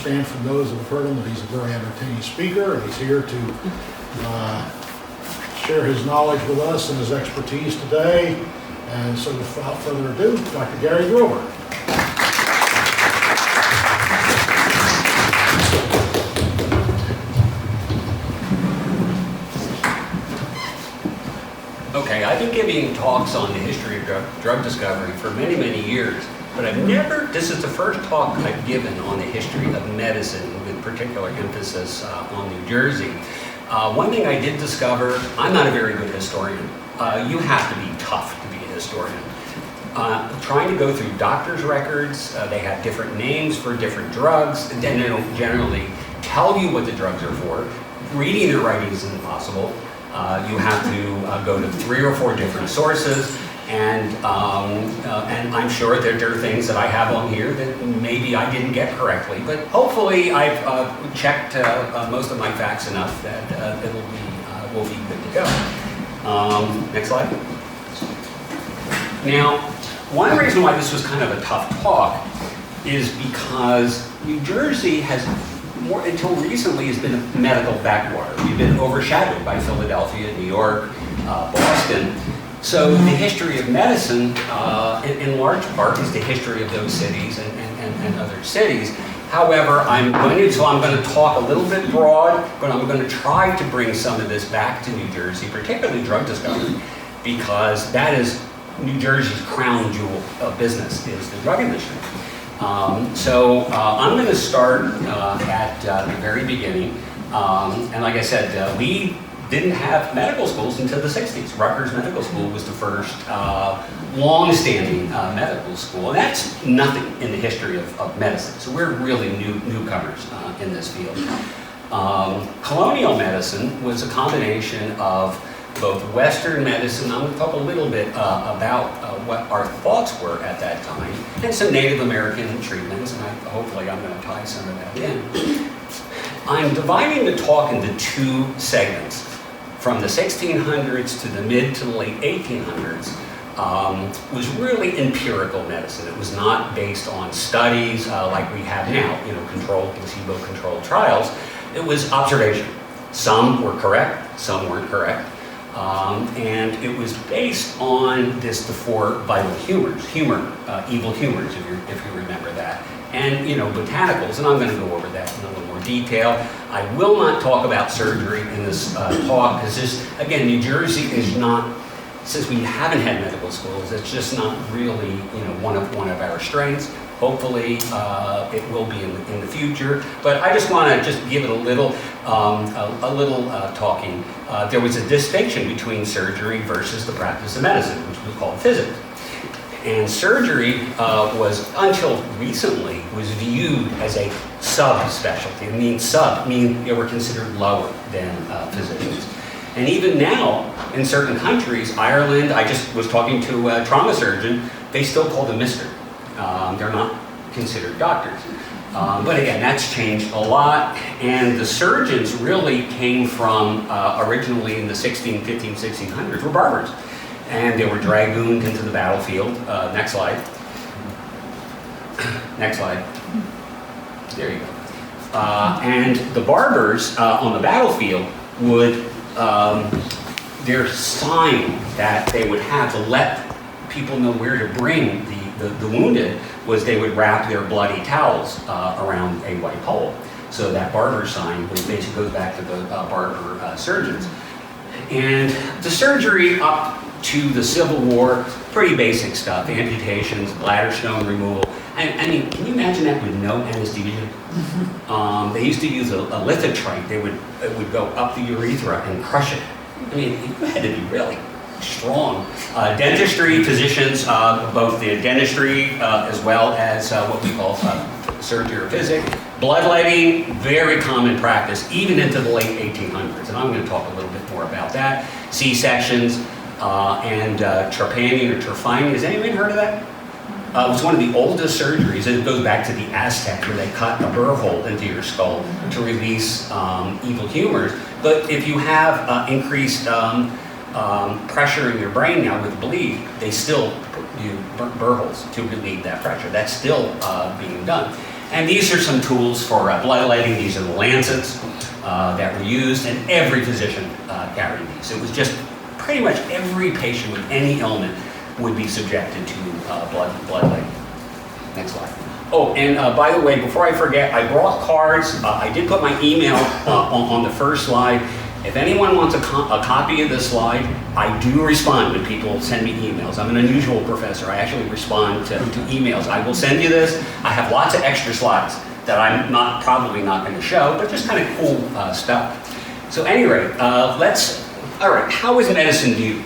understand from those that have heard him that he's a very entertaining speaker, and he's here to share his knowledge with us and his expertise today. And so without further ado, Dr. Gary Grover. Okay, I've been giving talks on the history of drug discovery for many, many years, but this is the first talk I've given on the history of medicine, with particular emphasis on New Jersey. One thing I did discover, I'm not a very good historian. You have to be tough to be a historian. Trying to go through doctors' records, they have different names for different drugs, and then they don't generally tell you what the drugs are for. Reading their writings is impossible. You have to go to 3 or 4 different sources, and I'm sure that there are things that I have on here that maybe I didn't get correctly, but hopefully I've checked most of my facts enough that we'll be good to go. Next slide. Now, one reason why this was kind of a tough talk is because New Jersey has, until recently, has been a medical backwater. We've been overshadowed by Philadelphia, New York, Boston. So the history of medicine, in large part, is the history of those cities and other cities. However, I'm going to talk a little bit broad, but I'm going to try to bring some of this back to New Jersey, particularly drug discovery, because that is New Jersey's crown jewel of business, is the drug industry. So I'm going to start at the very beginning. And like I said, we didn't have medical schools until the 60s. Rutgers Medical School was the first long-standing medical school. And that's nothing in the history of medicine. So we're really newcomers in this field. Colonial medicine was a combination of both Western medicine, I'm going to talk a little bit about what our thoughts were at that time, and some Native American treatments, and hopefully I'm going to tie some of that in. I'm dividing the talk into 2 segments. From the 1600s to the mid to late 1800s was really empirical medicine. It was not based on studies like we have now, controlled, placebo-controlled trials. It was observation. Some were correct, some weren't correct. And it was based on the 4 vital humors, evil humors, if you remember that, and botanicals, and I'm going to go over that in a little more detail. I will not talk about surgery in this talk, because this, again, New Jersey is not, since we haven't had medical schools, it's just not really one of our strengths. Hopefully it will be in the future, but I just want to give it a little talking. There was a distinction between surgery versus the practice of medicine, which was called physics. And surgery was, until recently, was viewed as a subspecialty. It means they were considered lower than physicians. And even now, in certain countries, Ireland, I just was talking to a trauma surgeon, they still call them Mr. They're not considered doctors. But again, that's changed a lot, and the surgeons really came from, originally in the 1600s, were barbers. And they were dragooned into the battlefield. Next slide. Next slide. There you go. And the barbers on the battlefield would, their sign that they would have to let people know where to bring the wounded was they would wrap their bloody towels around a white pole. So that barber sign basically goes back to the barber surgeons. And the surgery up to the Civil War, pretty basic stuff, amputations, bladder stone removal. And I mean, can you imagine that with no anesthesia? They used to use a lithotrite. It would go up the urethra and crush it. I mean, you had to be really strong. Dentistry, physicians, both the dentistry as well as what we call surgery or physics. Bloodletting, very common practice, even into the late 1800s. And I'm going to talk a little bit more about that. C-sections and trepanning or trefining. Has anyone heard of that? It was one of the oldest surgeries, and it goes back to the Aztec, where they cut a burr hole into your skull to release evil humors. But if you have increased pressure in your brain now with bleed, they still do burr holes to relieve that pressure. That's still being done. And these are some tools for bloodletting. These are the lancets that were used, and every physician carried these. It was just pretty much every patient with any ailment would be subjected to bloodletting. Next slide. Oh, and by the way, before I forget, I brought cards. I did put my email on the first slide. If anyone wants a copy of this slide, I do respond when people send me emails. I'm an unusual professor. I actually respond to emails. I will send you this. I have lots of extra slides that I'm probably not going to show, but just kind of cool stuff. So at any rate, all right, how was medicine viewed?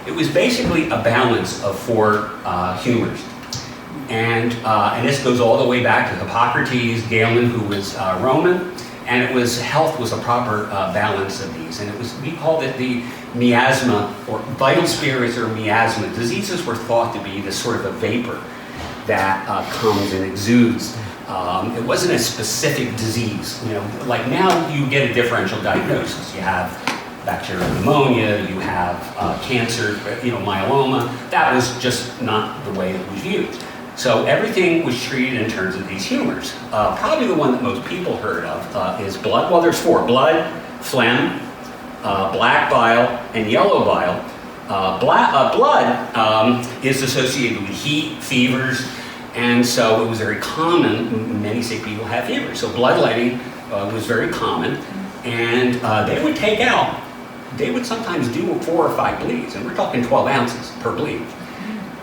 It was basically a balance of 4 humors. And this goes all the way back to Hippocrates, Galen, who was Roman, and health was a proper balance of these. And we called it the miasma, or vital spirits or miasma. Diseases were thought to be this sort of a vapor that comes and exudes. It wasn't a specific disease. Like now you get a differential diagnosis. You have bacterial pneumonia, you have cancer, myeloma. That was just not the way it was used. So everything was treated in terms of these humors. Probably the one that most people heard of is blood. Well, there's 4: blood, phlegm, black bile, and yellow bile. Blood is associated with heat, fevers, and so it was very common. Many sick people have fever, so bloodletting was very common, and they would sometimes do 4 or 5 bleeds, and we're talking 12 ounces per bleed.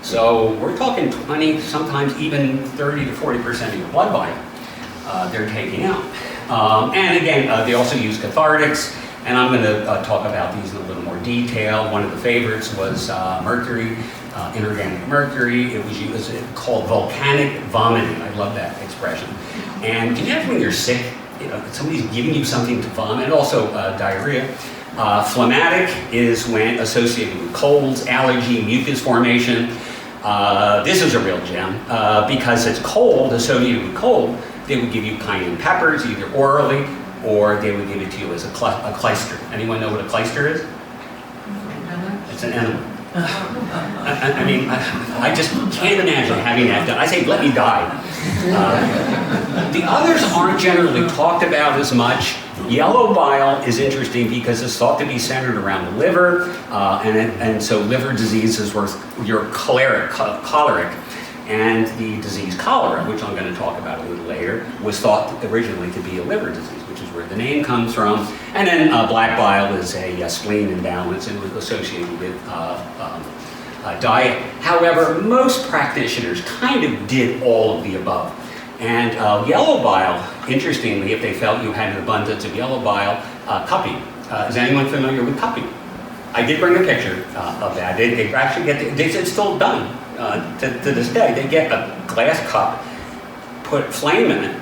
So we're talking 20, sometimes even 30 to 40% of your blood volume they're taking out. And again, they also use cathartics, and I'm going to talk about these in a little more detail. One of the favorites was mercury, inorganic mercury. It was called volcanic vomiting. I love that expression. And can you imagine when you're sick, somebody's giving you something to vomit, and also diarrhea. Phlegmatic is when associated with colds, allergy, mucus formation. This is a real gem because it's cold, associated with cold. They would give you cayenne peppers either orally or they would give it to you as a clyster. Anyone know what a clyster is? It's an enema. I mean, I just can't imagine having that done. I say, let me die. The others aren't generally talked about as much. Yellow bile is interesting because it's thought to be centered around the liver, and so liver diseases were your choleric, and the disease cholera, which I'm going to talk about a little later, was thought originally to be a liver disease, which is where the name comes from. And then black bile is a spleen imbalance and was associated with diet. However, most practitioners kind of did all of the above. And yellow bile, interestingly, if they felt you had an abundance of yellow bile, cupping. Is anyone familiar with cupping? I did bring a picture of that. They actually it's still done to this day. They get a glass cup, put flame in it,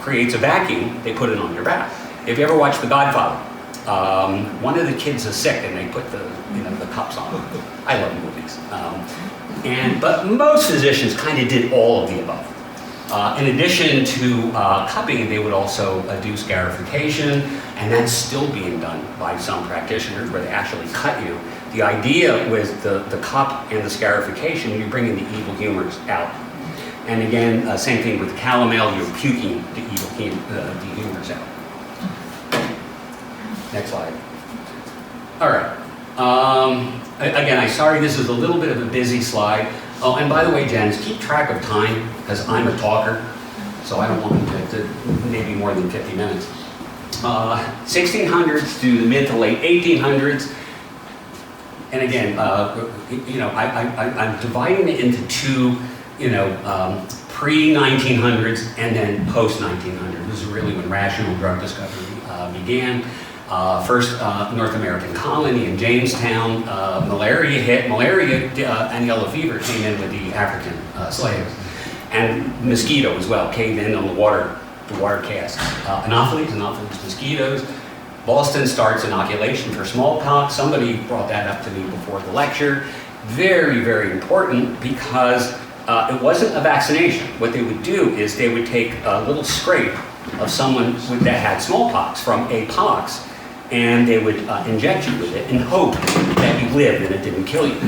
creates a vacuum, they put it on your back. If you ever watched The Godfather, one of the kids is sick and they put the cups on. I love movies. But most physicians kind of did all of the above. In addition to cupping, they would also do scarification, and that's still being done by some practitioners where they actually cut you. The idea with the cup and the scarification, you're bringing the evil humors out. And again, same thing with calomel, you're puking the evil humors out. Next slide. All right. Again, I'm sorry this is a little bit of a busy slide. Oh, and by the way, Jens, keep track of time, because I'm a talker, so I don't want to maybe more than 50 minutes. 1600s to the mid to late 1800s. And again, I'm dividing it into two, pre-1900s and then post-1900s. This is really when rational drug discovery began. First North American colony in Jamestown, malaria hit. Malaria and yellow fever came in with the African slaves. And mosquito as well came in on the water casks. Anopheles, mosquitoes. Boston starts inoculation for smallpox. Somebody brought that up to me before the lecture. Very, very important because it wasn't a vaccination. What they would do is they would take a little scrape of someone that had smallpox from a pox, and they would inject you with it and hope that you lived and it didn't kill you.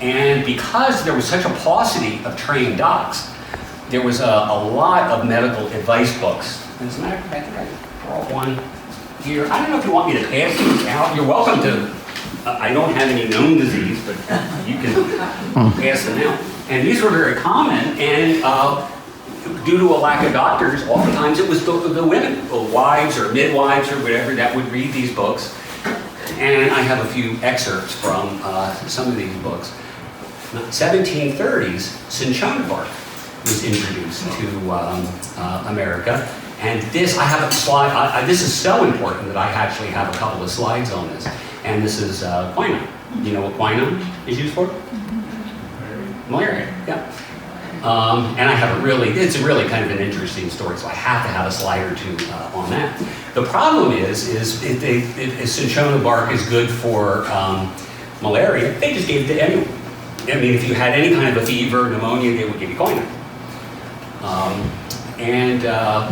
And because there was such a paucity of trained docs, there was a lot of medical advice books. As a matter of fact, I think I brought one here. I don't know if you want me to pass these out. You're welcome to. I don't have any known disease, but you can pass them out. And these were very common, and due to a lack of doctors, oftentimes it was the women, or wives or midwives or whatever, that would read these books. And I have a few excerpts from some of these books. 1730s, cinchona bark was introduced to America. And this, I have a slide, this is so important that I actually have a couple of slides on this. And this is quinine. You know what quinine is used for? Malaria, yeah. And I have it's a really kind of an interesting story, so I have to have a slide or two on that. The problem is cinchona bark is good for malaria. They just gave it to anyone. I mean, if you had any kind of a fever, pneumonia, they would give you quinine.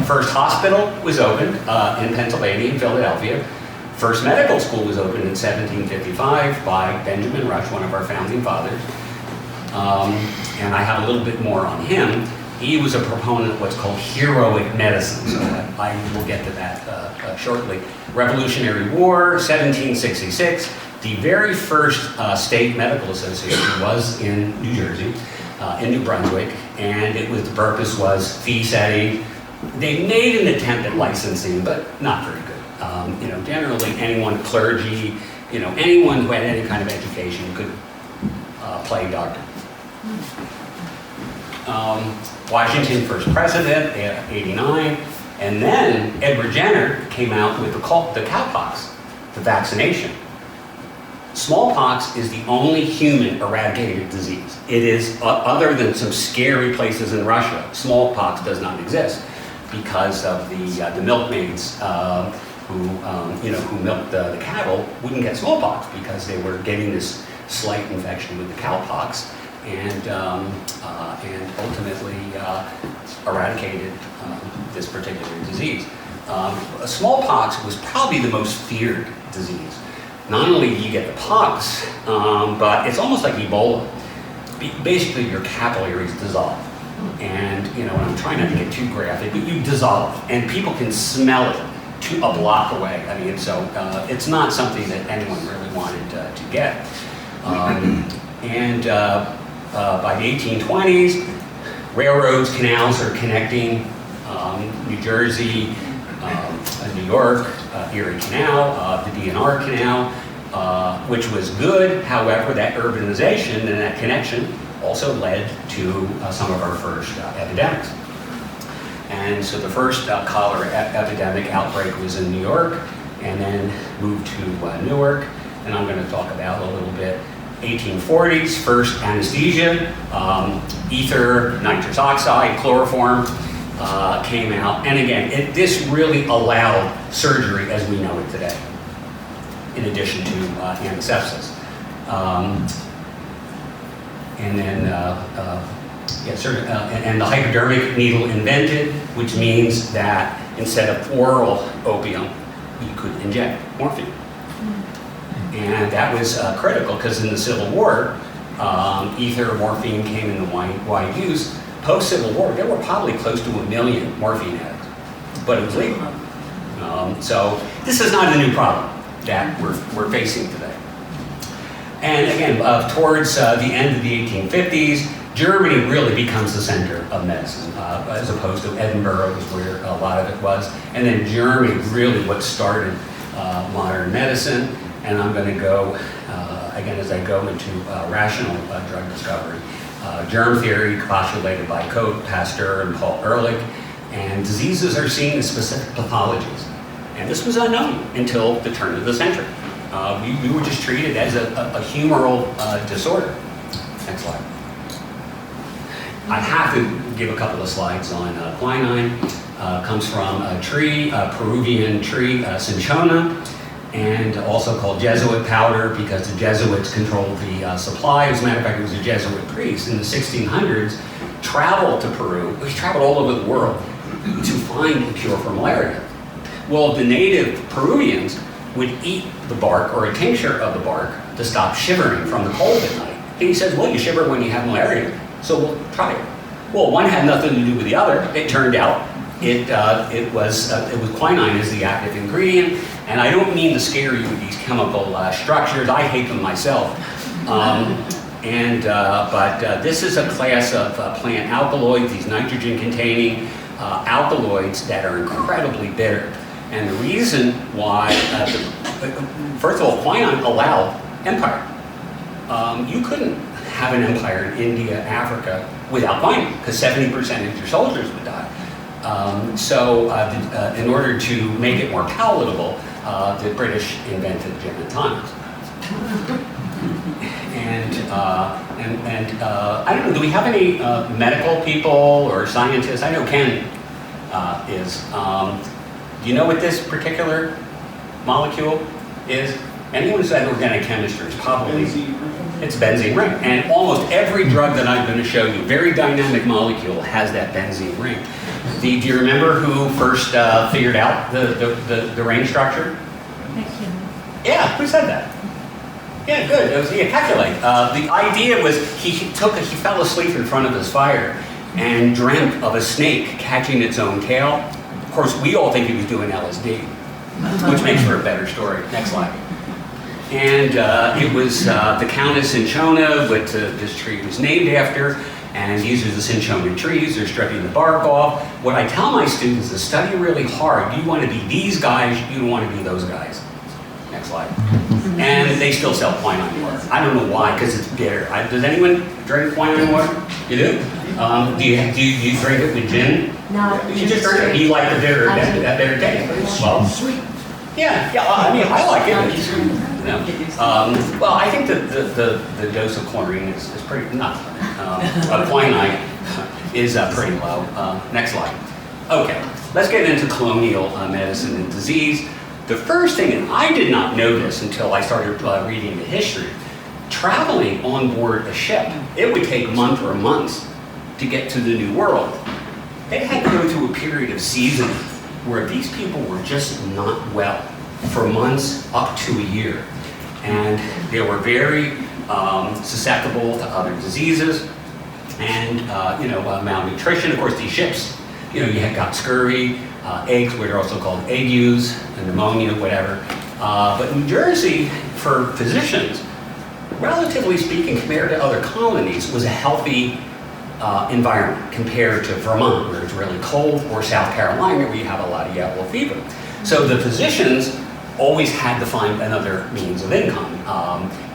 First hospital was opened in Pennsylvania, in Philadelphia. First medical school was opened in 1755 by Benjamin Rush, one of our founding fathers. And I have a little bit more on him. He was a proponent of what's called heroic medicine, so I will get to that shortly. Revolutionary War, 1766. The very first state medical association was in New Jersey, in New Brunswick, and the purpose was fee setting. They made an attempt at licensing, but not very good. Generally anyone, clergy, anyone who had any kind of education could play doctor. Washington, first president, 89, and then Edward Jenner came out with the cowpox, the vaccination. Smallpox is the only human eradicated disease. It is, other than some scary places in Russia, smallpox does not exist because of the milkmaids who milked the cattle wouldn't get smallpox because they were getting this slight infection with the cowpox, and ultimately eradicated this particular disease. Smallpox was probably the most feared disease. Not only do you get the pox, but it's almost like Ebola. Basically, your capillaries dissolve. And, I'm trying not to get too graphic, but you dissolve. And people can smell it a block away. I mean, so it's not something that anyone really wanted to get. By the 1820s, railroads, canals are connecting New Jersey, New York, Erie Canal, the DNR Canal, which was good. However, that urbanization and that connection also led to some of our first epidemics. And so the first cholera epidemic outbreak was in New York, and then moved to Newark, and I'm going to talk about a little bit. 1840s, first anesthesia, ether, nitrous oxide, chloroform came out. And again, this really allowed surgery as we know it today, in addition to antisepsis. And the hypodermic needle invented, which means that instead of oral opium, you could inject morphine. And that was critical because in the Civil War, ether, morphine came into wide use. Post-Civil War, there were probably close to 1 million morphine addicts, but it was legal. So this is not a new problem that we're facing today. And again, towards the end of the 1850s, Germany really becomes the center of medicine, as opposed to Edinburgh, where a lot of it was. And then Germany really what started modern medicine. And I'm going to go, again, as I go into rational drug discovery, germ theory postulated by Koch, Pasteur, and Paul Ehrlich, and diseases are seen as specific pathologies. And this was unknown until the turn of the century. We were just treated as a humoral disorder. Next slide. I have to give a couple of slides on quinine. Comes from a tree, a Peruvian tree, cinchona, and also called Jesuit powder because the Jesuits controlled the supply. As a matter of fact, it was a Jesuit priest in the 1600s traveled to Peru. He traveled all over the world to find a cure for malaria. Well, the native Peruvians would eat the bark or a tincture of the bark to stop shivering from the cold at night. And he says, well, you shiver when you have malaria, so we'll try it. Well, one had nothing to do with the other. It turned out it was quinine is the active ingredient, and I don't mean to scare you with these chemical structures. I hate them myself. But this is a class of plant alkaloids, these nitrogen-containing alkaloids that are incredibly bitter. And the reason why, first of all, quinine allowed empire. You couldn't have an empire in India, Africa, without quinine, because 70% of your soldiers would die. In order to make it more palatable, the British invented gin and tonics. I don't know, do we have any medical people or scientists? I know Ken is. Do you know what this particular molecule is? Anyone who's had organic chemistry is probably, it's benzene ring. And almost every drug that I'm going to show you, very dynamic molecule, has that benzene ring. Do you remember who first figured out the ring structure? Yeah, who said that? Yeah, good. It was Kekulé. The idea was he fell asleep in front of his fire and dreamt of a snake catching its own tail. Of course, we all think he was doing LSD, which makes for a better story. Next slide. And it was the Countess Cinchona, which this tree was named after. And these are the cinchona trees. They're stripping the bark off. What I tell my students is study really hard. You want to be these guys. You don't want to be those guys. Next slide. And they still sell quinine water. I don't know why, because it's bitter. Does anyone drink quinine water? You do? Do you drink it with gin? No. You just drink it. You like the bitter, that bitter taste. Well, sweet. Yeah. I mean, I like it. Well, I think the dose of chlorine is pretty, not quinine is pretty low. Next slide. Okay, let's get into colonial medicine and disease. The first thing, and I did not know this until I started reading the history, traveling on board a ship, it would take months or months to get to the New World. They had to go through a period of seasoning where these people were just not well for months up to a year. And they were very susceptible to other diseases and malnutrition. Of course, these ships, you had got scurvy, eggs, which are also called agues, and pneumonia, whatever. But New Jersey, for physicians, relatively speaking, compared to other colonies, was a healthy environment compared to Vermont, where it's really cold, or South Carolina, where you have a lot of yellow fever. So the physicians always had to find another means of income,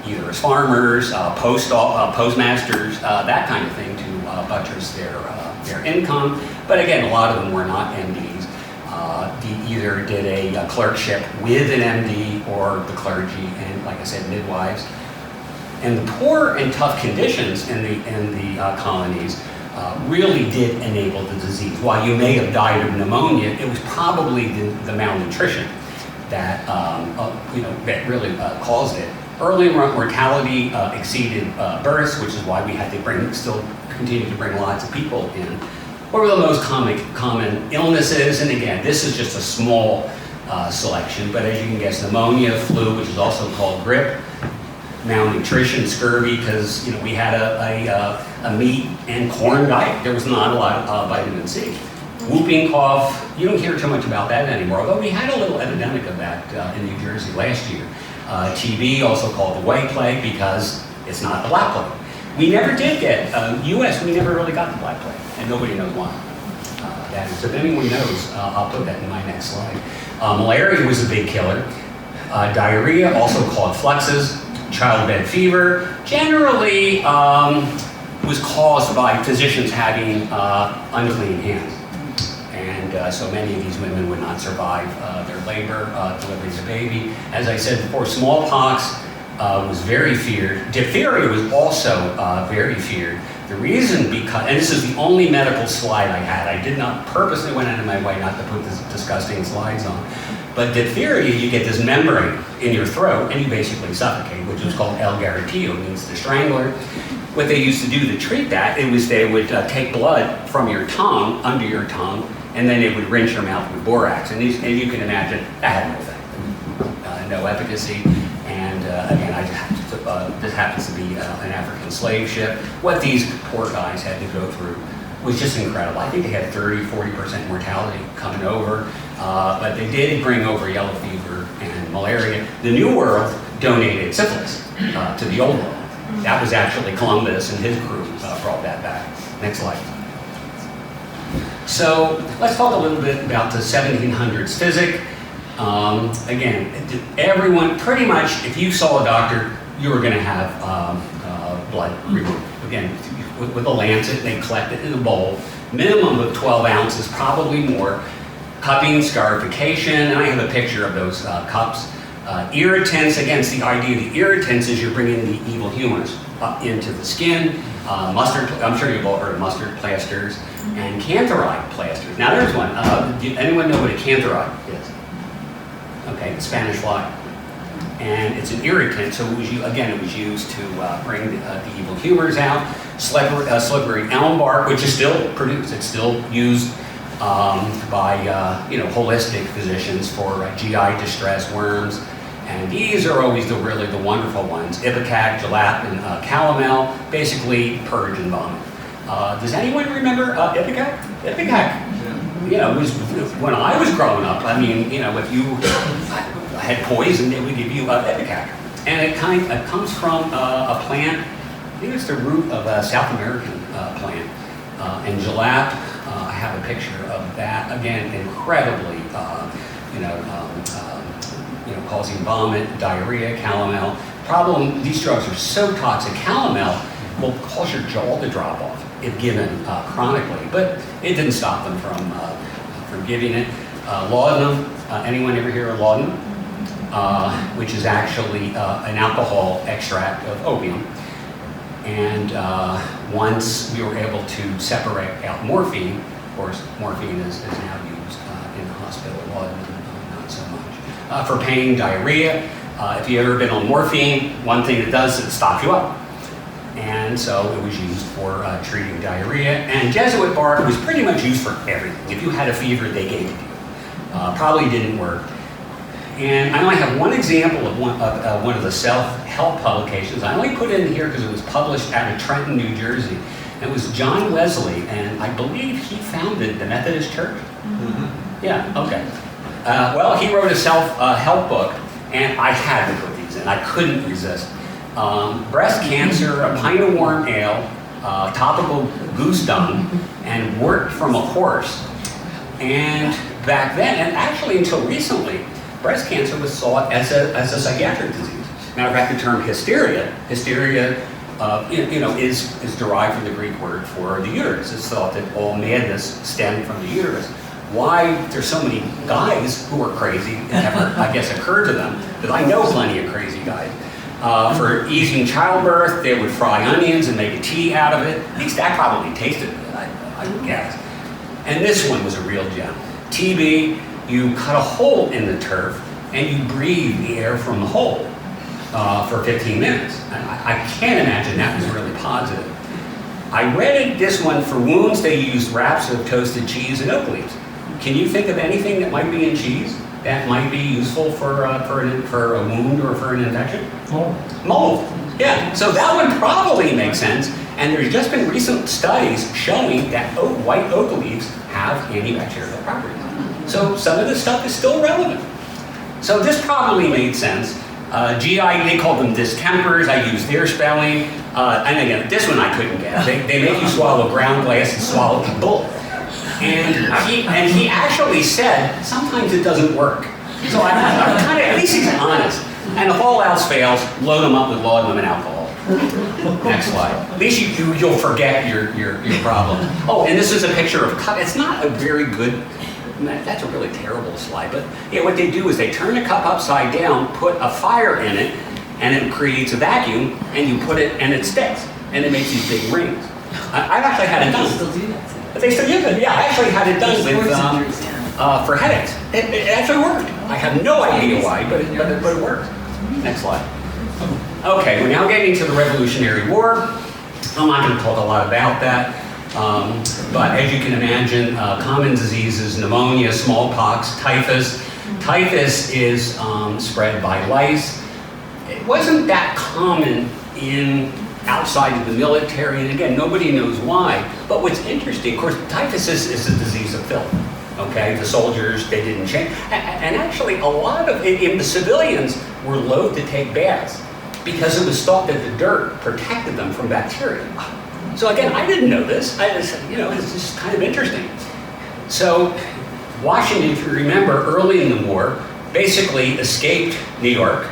either as farmers, postmasters, that kind of thing, to buttress their income. But again, a lot of them were not MDs. Either did a clerkship with an MD or the clergy, and like I said, midwives. And the poor and tough conditions in the colonies really did enable the disease. While you may have died of pneumonia, it was probably the malnutrition that that really caused it. Early mortality exceeded births, which is why we had to still continue to bring lots of people in. What were the most common illnesses? And again, this is just a small selection, but as you can guess, pneumonia, flu, which is also called grippe, malnutrition, scurvy, because we had a meat and corn diet. There was not a lot of vitamin C. Whooping cough, you don't hear too much about that anymore, although we had a little epidemic of that in New Jersey last year. TB, also called the white plague, because it's not the black plague. We never did get, US, we never really got the black plague, and nobody knows why. That is, if anyone knows, I'll put that in my next slide. Malaria was a big killer. Diarrhea, also called fluxes. Childbed fever, generally was caused by physicians having unclean hands. And so many of these women would not survive their labor, delivering the baby. As I said before, smallpox was very feared. Diphtheria was also very feared. The reason, and this is the only medical slide I had. I did not purposely went out of my way not to put these disgusting slides on. But diphtheria, you get this membrane in your throat and you basically suffocate, which is called El Garrotillo, means the strangler. What they used to do to treat that, they would take blood from your tongue, under your tongue, and then they would rinse your mouth with borax. And as you can imagine, that had no effect, no efficacy. And again, this happens to be an African slave ship. What these poor guys had to go through was just incredible. I think they had 30–40% mortality coming over, but they did bring over yellow fever and malaria. The New World donated syphilis to the Old World. That was actually Columbus and his crew brought that back. Next slide. So let's talk a little bit about the 1700s physic. Again, everyone, pretty much, if you saw a doctor, you were going to have blood removed. Again, with a lancet, they collect it in a bowl, minimum of 12 ounces, probably more. Cupping, scarification, and I have a picture of those cups. Irritants, again, it's the idea of the irritants is you're bringing the evil humors up into the skin. Mustard, I'm sure you've all heard of mustard plasters, and canthoride plasters. Now there's one. Anyone know what a canthoride is? Okay, the Spanish fly. And it's an irritant, so it was, it was used to bring the evil humors out. Slippery elm bark, which is still produced. It's still used by holistic physicians for GI distress, worms, and these are always the wonderful ones. Ipecac, jalap, and calomel, basically purge and vomit. Does anyone remember Ipecac? Ipecac. Was when I was growing up. I mean, if you had poison, they would give you Ipecac, and it comes from a plant. I think it's the root of a South American plant, and jalap. I have a picture of that. Again, incredibly, causing vomit, diarrhea. Calomel. Problem: these drugs are so toxic. Calomel will cause your jaw to drop off if given chronically, but it didn't stop them from giving it. Laudanum. Anyone ever hear of laudanum? Which is actually an alcohol extract of opium. And once we were able to separate out morphine, of course, morphine is now used in the hospital, laudanum not so much. For pain, diarrhea, if you've ever been on morphine, one thing it does is it stops you up. And so it was used for treating diarrhea. And Jesuit bark was pretty much used for everything. If you had a fever, they gave it to you. Probably didn't work. And I only have one example of one of the self-help publications. I only put it in here because it was published out of Trenton, New Jersey. And it was John Wesley, and I believe he founded the Methodist Church. Mm-hmm. Yeah, okay. Well, he wrote a self-help book, and I had to put these in. I couldn't resist. Breast cancer, a pint of warm ale, topical goose dung, and wort from a horse. And back then, and actually until recently, breast cancer was thought as a psychiatric disease. Matter of fact, the term hysteria is derived from the Greek word for the uterus. It's thought that all madness stemmed from the uterus. Why there's so many guys who are crazy, it never, I guess, occurred to them, because I know plenty of crazy guys. For easing childbirth, they would fry onions and make a tea out of it. At least that probably tasted good, I would guess. And this one was a real gem. TB, you cut a hole in the turf and you breathe the air from the hole for 15 minutes. I can't imagine that was really positive. I read this one for wounds. They used wraps of toasted cheese and oak leaves. Can you think of anything that might be in cheese that might be useful for a wound or for an infection? Mold. Yeah, so that one probably makes sense. And there's just been recent studies showing that white oak leaves have antibacterial properties. So some of this stuff is still relevant. So this probably made sense. GI, they called them distempers. I used their spelling. And again, this one I couldn't get. They make you swallow ground glass and swallow a bull. And he actually said, sometimes it doesn't work. So I'm kind of, at least he's honest. And if all else fails, load them up with laudanum and alcohol. Next slide. At least you'll forget your problem. Oh, and this is a picture of cup. It's not a very good, that's a really terrible slide, but yeah, what they do is they turn the cup upside down, put a fire in it, and it creates a vacuum, and you put it, and it sticks, and it makes these big rings. I've actually had it done. They still do that. But they still do it. Yeah, I actually had it done with, for headaches. It actually worked. I have no idea why, but it worked. Next slide. Okay, we're now getting to the Revolutionary War. I'm not going to talk a lot about that, but as you can imagine, common diseases, pneumonia, smallpox, typhus. Typhus is spread by lice. It wasn't that common outside of the military, and again, nobody knows why. But what's interesting, of course, typhus is a disease of filth. Okay, the soldiers, they didn't change. And actually, a lot of, in the civilians were loath to take baths because it was thought that the dirt protected them from bacteria. So again, I didn't know this. I just, it's just kind of interesting. So Washington, if you remember, early in the war, basically escaped New York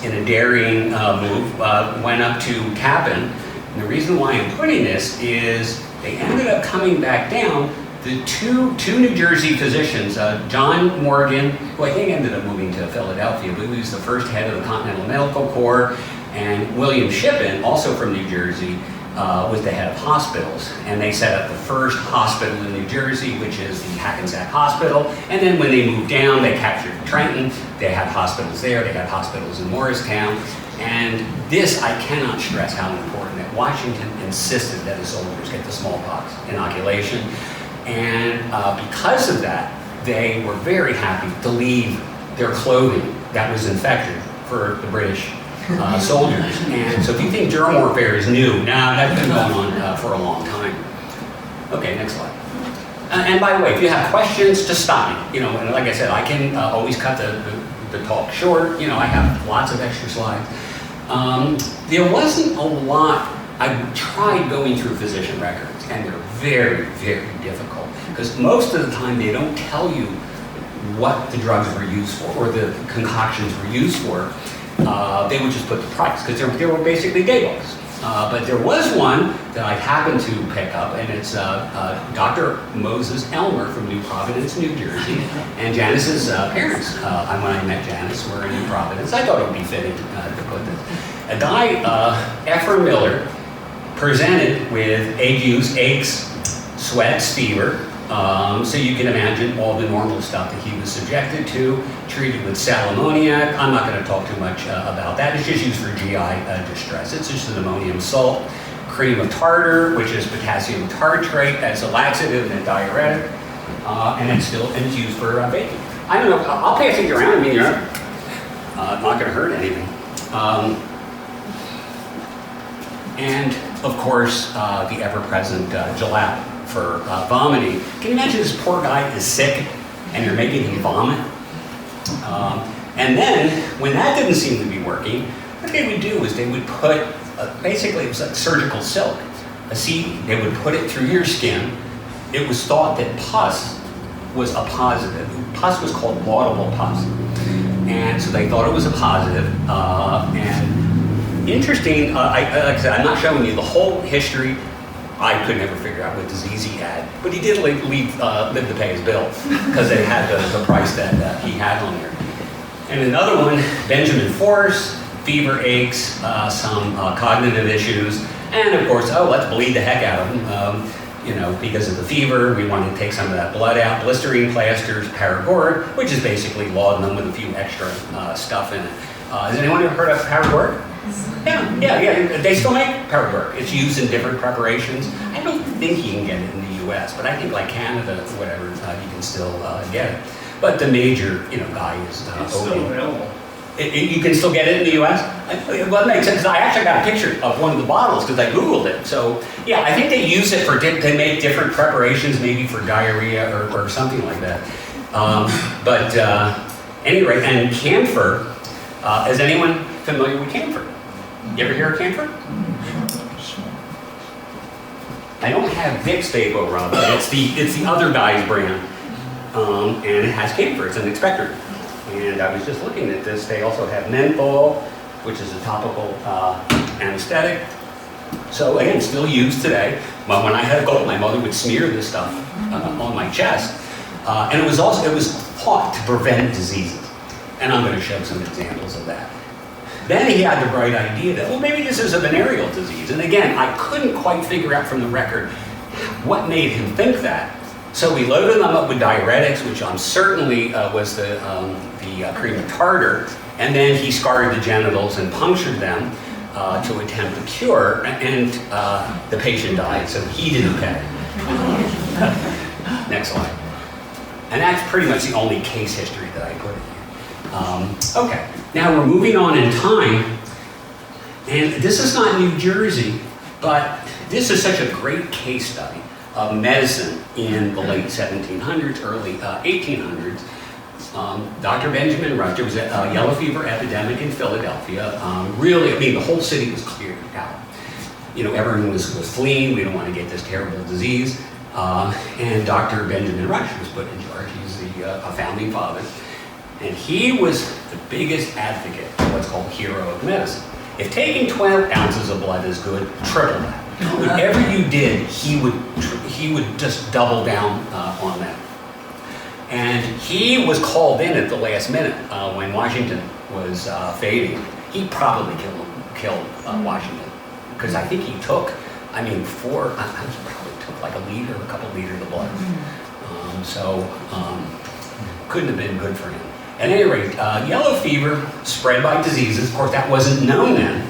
in a daring move, went up to Cappan. And the reason why I'm putting this is they ended up coming back down. The two New Jersey physicians, John Morgan, who I think ended up moving to Philadelphia, but he was the first head of the Continental Medical Corps, and William Shippen, also from New Jersey, was the head of hospitals. And they set up the first hospital in New Jersey, which is the Hackensack Hospital. And then when they moved down, they captured Trenton. They had hospitals there. They had hospitals in Morristown. And this, I cannot stress how important that Washington insisted that his soldiers get the smallpox inoculation. And because of that, they were very happy to leave their clothing that was infected for the British soldiers. And so if you think germ warfare is new, that's been going on for a long time. Okay, next slide. And by the way, if you have questions, just stop me. And like I said, I can always cut the talk short. I have lots of extra slides. There wasn't a lot. I tried going through physician records, and they're very, very difficult, because most of the time they don't tell you what the drugs were used for or the concoctions were used for. They would just put the price, because they were basically day books. But there was one that I happened to pick up, and it's Dr. Moses Elmer from New Providence, New Jersey, and Janice's parents, when I met Janice, were in New Providence. I thought it would be fitting to put this. A guy, Ephraim Miller, presented with aches, sweats, fever. So you can imagine all the normal stuff that he was subjected to, treated with sal ammoniac. I'm not going to talk too much about that. It's just used for GI distress. It's just an ammonium salt. Cream of tartar, which is potassium tartrate, as a laxative and a diuretic. And it's used for baking. I don't know, I'll pass it around. I mean, you're not going to hurt anything. And of course, the ever-present jalap for vomiting. Can you imagine this poor guy is sick and you're making him vomit? And then, when that didn't seem to be working, what they would do is they would put, basically it was like surgical silk, a seed, they would put it through your skin. It was thought that pus was a positive. Pus was called laudable pus. And so they thought it was a positive. And interesting, like I said, I'm not showing you the whole history. I could never figure out what disease he had, but he did live to pay his bill because they had the price that he had on there. And another one, Benjamin Force, fever, aches, some cognitive issues, and of course, let's bleed the heck out of him. Because of the fever, we wanted to take some of that blood out. Blistering plasters, Paragord, which is basically laudanum with a few extra stuff in it. Has anyone ever heard of Paragord? Yeah. They still make Paragord. It's used in different preparations. I don't think you can get it in the U.S., but I think like Canada, whatever, you can still get it. But the major, guy is It's still available. You can still get it in the U.S.? Well, it makes sense, because I actually got a picture of one of the bottles, because I Googled it. So, yeah, I think they use it to make different preparations, maybe for diarrhea or something like that. But anyway, and camphor, is anyone familiar with camphor? You ever hear of camphor? I don't have Vicks VapoRub, but it's the other guy's brand. And it has camphor, it's an expectorant. And I was just looking at this, they also have menthol, which is a topical anesthetic. So again, still used today. But when I had a cold, my mother would smear this stuff on my chest. And it was thought to prevent diseases. And I'm going to show some examples of that. Then he had the bright idea that, well, maybe this is a venereal disease. And again, I couldn't quite figure out from the record what made him think that. So we loaded them up with diuretics, which certainly was the cream of tartar, and then he scarred the genitals and punctured them to attempt a cure, and the patient died, so he didn't pay. Next slide. And that's pretty much the only case history that I put in here. Okay, now we're moving on in time, and this is not New Jersey, but this is such a great case study of medicine in the late 1700s, early 1800s. Dr. Benjamin Rush, there was a yellow fever epidemic in Philadelphia. Really, I mean, the whole city was cleared out. You know, everyone was fleeing. We don't want to get this terrible disease. And Dr. Benjamin Rush was put in charge. He's a founding father. And he was the biggest advocate of what's called hero of medicine. If taking 12 ounces of blood is good, triple that. Whatever you did, he would just double down on that. And he was called in at the last minute when Washington was fading. He probably killed Washington, because I think he took, I mean, he probably took like a liter, a couple liters of blood. Couldn't have been good for him. At any rate, yellow fever spread by diseases. Of course, that wasn't known then.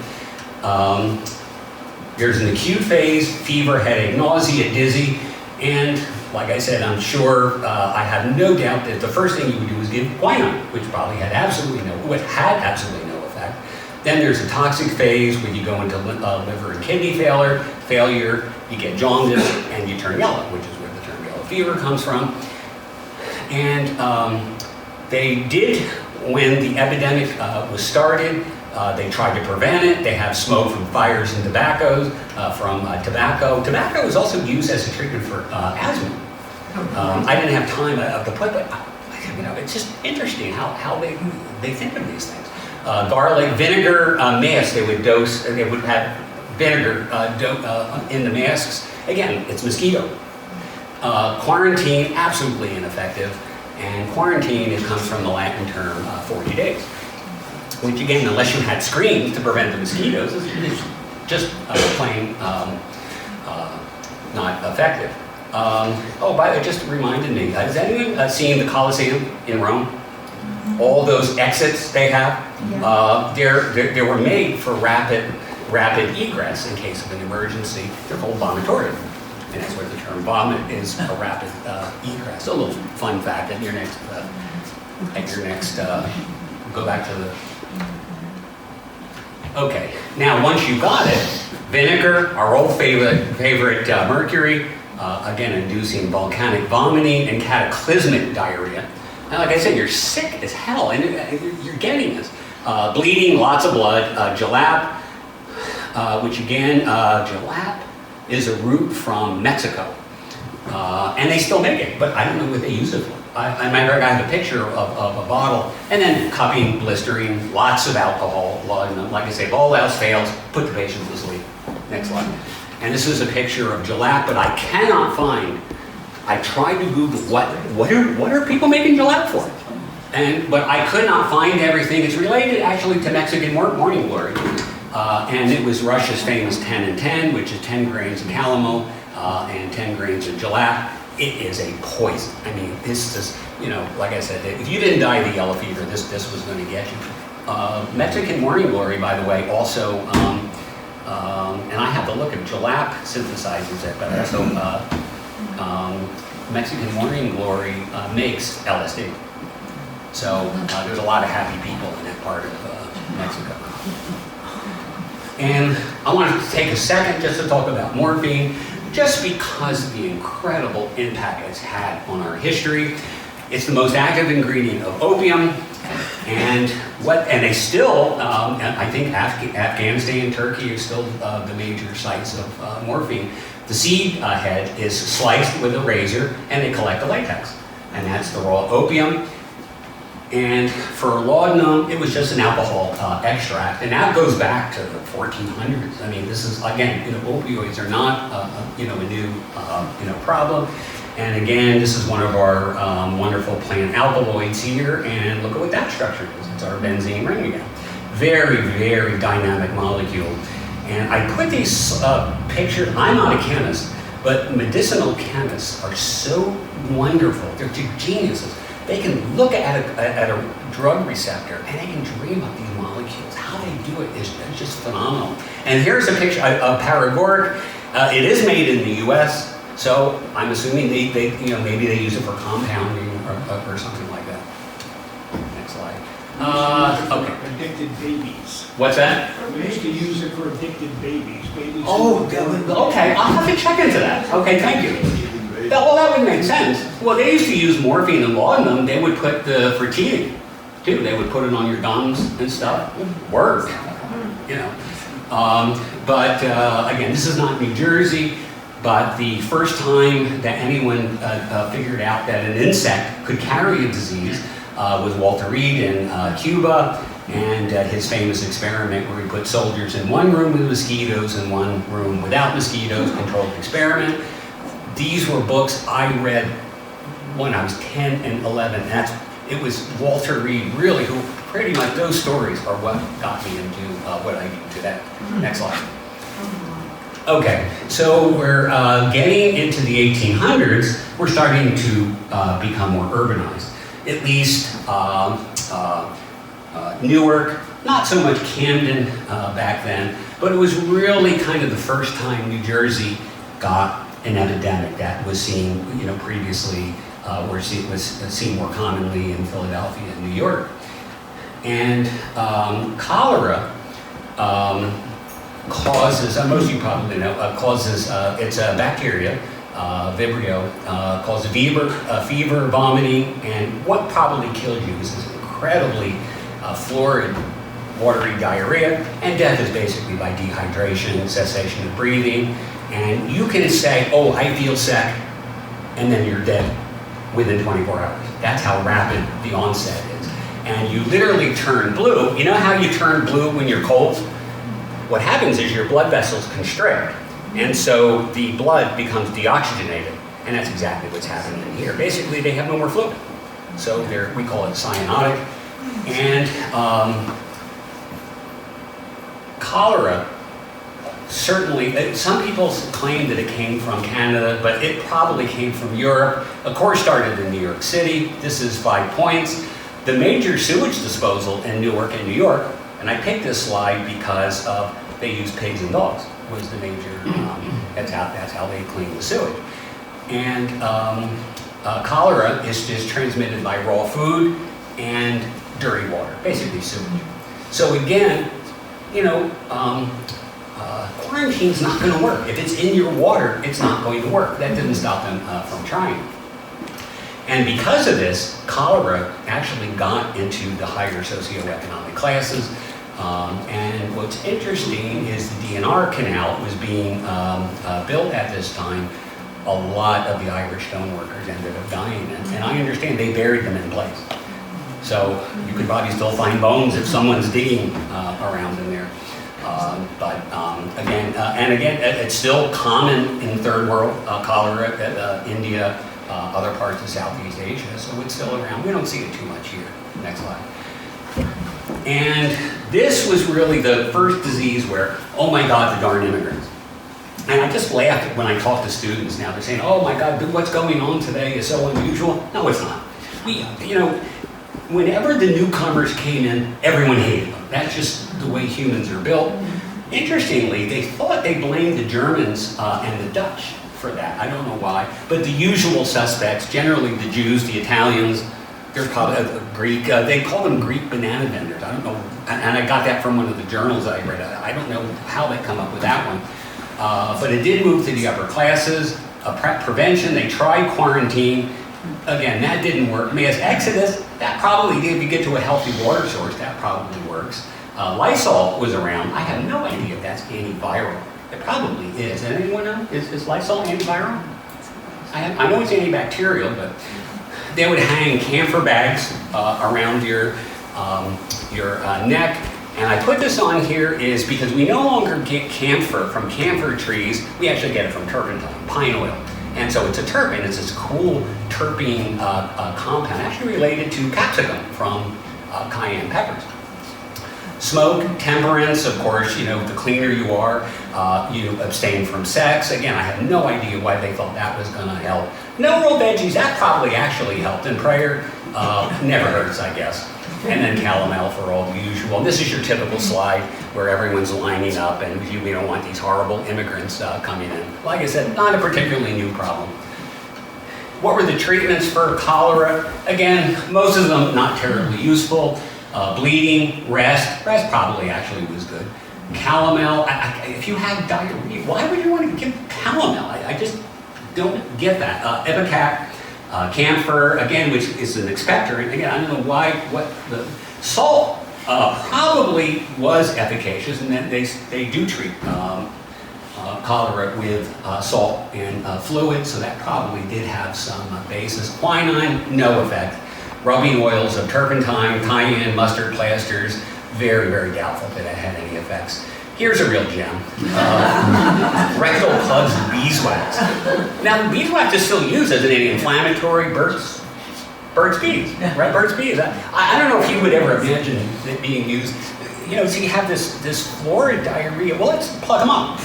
There's an acute phase, fever, headache, nausea, dizzy, and like I said, I'm sure, I have no doubt that the first thing you would do is give quinine, which probably had absolutely no effect. Then there's a toxic phase where you go into liver and kidney failure, you get jaundice, and you turn yellow, which is where the term yellow fever comes from. And they did, when the epidemic was started, they tried to prevent it. They have smoke from fires and tobacco. Tobacco is also used as a treatment for asthma. I didn't have time to put, but you know, it's just interesting how they think of these things. Garlic, vinegar, masks. They would have vinegar in the masks. Again, it's mosquito. Quarantine, absolutely ineffective. And quarantine, it comes from the Latin term 40 days. Which again, unless you had screens to prevent the mosquitoes, is just plain not effective. Oh, by the way, just reminded me, has anyone seen the Colosseum in Rome? All those exits they have, they were made for rapid egress in case of an emergency. They're called vomitorium, and that's where the term vomit is for rapid egress. A little fun fact at your next, go back to the. Okay, now once you got it, vinegar, our old favorite mercury, again inducing volcanic vomiting and cataclysmic diarrhea. And like I said, you're sick as hell, and you're getting this. Bleeding, lots of blood, jalap, which again, jalap is a root from Mexico. And they still make it, but I don't know what they use it for. I remember I have a picture of a bottle, and then cupping, blistering, lots of alcohol, laudanum. Like I say, if all else fails, put the patient to sleep. Next slide. And this is a picture of jalap, but I cannot find. I tried to Google what are people making jalap for, but I could not find everything. It's related actually to Mexican morning glory, and it was Russia's famous 10 and 10, which is 10 grains of calomel and 10 grains of jalap. It is a poison. I mean, this is, you know, like I said, if you didn't die of the yellow fever, this was going to get you. Mexican morning glory, by the way, also, and I have to look at jalap synthesizes it, but also Mexican morning glory makes LSD. So there's a lot of happy people in that part of Mexico. And I want to take a second just to talk about morphine. Just because of the incredible impact it's had on our history. It's the most active ingredient of opium, and they still, I think Afghanistan and Turkey are still the major sites of morphine. The seed head is sliced with a razor, and they collect the latex, and that's the raw opium. And for laudanum, it was just an alcohol extract, and that goes back to the 1400s. I mean, this is, again, you know, opioids are not, a new, problem. And again, this is one of our wonderful plant alkaloids here, and look at what that structure is. It's our benzene ring again. Very, very dynamic molecule. And I put these pictures, I'm not a chemist, but medicinal chemists are so wonderful. They're geniuses. They can look at a drug receptor and they can dream up these molecules. How they do it is just phenomenal. And here's a picture of paregoric. It is made in the U.S., so I'm assuming they maybe they use it for compounding or something like that. Next slide. Okay. Addicted babies. What's that? We used to use it for addicted babies. Babies. Oh, okay, I'll have to check into that. Okay, thank you. Well, that would make sense. Well, they used to use morphine and laudanum. They would put for teething, too. They would put it on your gums and stuff. It would work, you know. But again, this is not New Jersey, but the first time that anyone figured out that an insect could carry a disease was Walter Reed in Cuba, and his famous experiment where he put soldiers in one room with mosquitoes and one room without mosquitoes, controlled experiment. These were books I read when I was 10 and 11. It was Walter Reed, really, who pretty much, those stories are what got me into what I do today. Next slide. Okay, so we're getting into the 1800s. We're starting to become more urbanized. At least Newark, not so much Camden back then, but it was really kind of the first time New Jersey got an epidemic that was seen, you know, previously, was seen more commonly in Philadelphia and New York. And cholera causes, most of you probably know, it's a bacteria, Vibrio, causes fever, vomiting, and what probably killed you is this incredibly florid, watery diarrhea, and death is basically by dehydration, cessation of breathing, and you can say, oh, I feel sick, and then you're dead within 24 hours. That's how rapid the onset is. And you literally turn blue. You know how you turn blue when you're cold? What happens is your blood vessels constrict, and so the blood becomes deoxygenated, and that's exactly what's happening here. Basically, they have no more fluid. So we call it cyanotic. And cholera, certainly, some people claim that it came from Canada, but it probably came from Europe. Of course, started in New York City. This is 5 points. The major sewage disposal in Newark and New York, and I picked this slide because they used pigs and dogs, was the major, that's how they clean the sewage. And cholera is just transmitted by raw food and dirty water, basically sewage. So again, you know, quarantine's not going to work. If it's in your water, it's not going to work. That didn't stop them from trying. And because of this, cholera actually got into the higher socioeconomic classes. And what's interesting is the DNR canal was being built at this time. A lot of the Irish stoneworkers ended up dying, and I understand they buried them in place. So you could probably still find bones if someone's digging around in there. Again, it's still common in third world cholera, India, other parts of Southeast Asia, so it's still around. We don't see it too much here. Next slide. And this was really the first disease where, oh my God, the darn immigrants. And I just laugh when I talk to students now. They're saying, oh my God, what's going on today is so unusual. No, it's not. Whenever the newcomers came in, everyone hated them. That's just the way humans are built. Interestingly, they thought they blamed the Germans and the Dutch for that. I don't know why. But the usual suspects, generally the Jews, the Italians, there's probably a Greek, they call them Greek banana vendors. I don't know, and I got that from one of the journals I read. I don't know how they come up with that one. But it did move to the upper classes. Prevention, they tried quarantine. Again, that didn't work. Mass exodus, that probably did. If you get to a healthy water source, that probably works. Lysol was around. I have no idea if that's antiviral. It probably is. And anyone know? Is Lysol antiviral? I know it's antibacterial, but they would hang camphor bags around your neck. And I put this on here is because we no longer get camphor from camphor trees. We actually get it from turpentine, pine oil. And so it's a terpene. It's this cool terpene compound, actually related to capsicum from cayenne peppers. Smoke, temperance, of course, you know, the cleaner you are, you abstain from sex. Again, I have no idea why they thought that was going to help. No raw veggies, that probably actually helped. And prayer never hurts, I guess. And then calomel for all the usual. And this is your typical slide where everyone's lining up and we don't want these horrible immigrants coming in. Like I said, not a particularly new problem. What were the treatments for cholera? Again, most of them not terribly useful. Bleeding, rest probably actually was good. Calomel, if you had diarrhea, why would you want to give calomel? I just don't get that. Ipecac, camphor, again, which is an expectorant. Again, I don't know what the salt probably was efficacious, and then they do treat cholera with salt and fluid, so that probably did have some basis. Quinine, no effect. Rubbing oils of turpentine, cayenne, mustard plasters, very, very doubtful that it had any effects. Here's a real gem. Rectal plugs beeswax. Now, beeswax is still used as an anti-inflammatory. Burt's Bees, right? Burt's Bees. I don't know if you would ever imagine it being used. You know, so you have this florid diarrhea. Well, let's plug them up.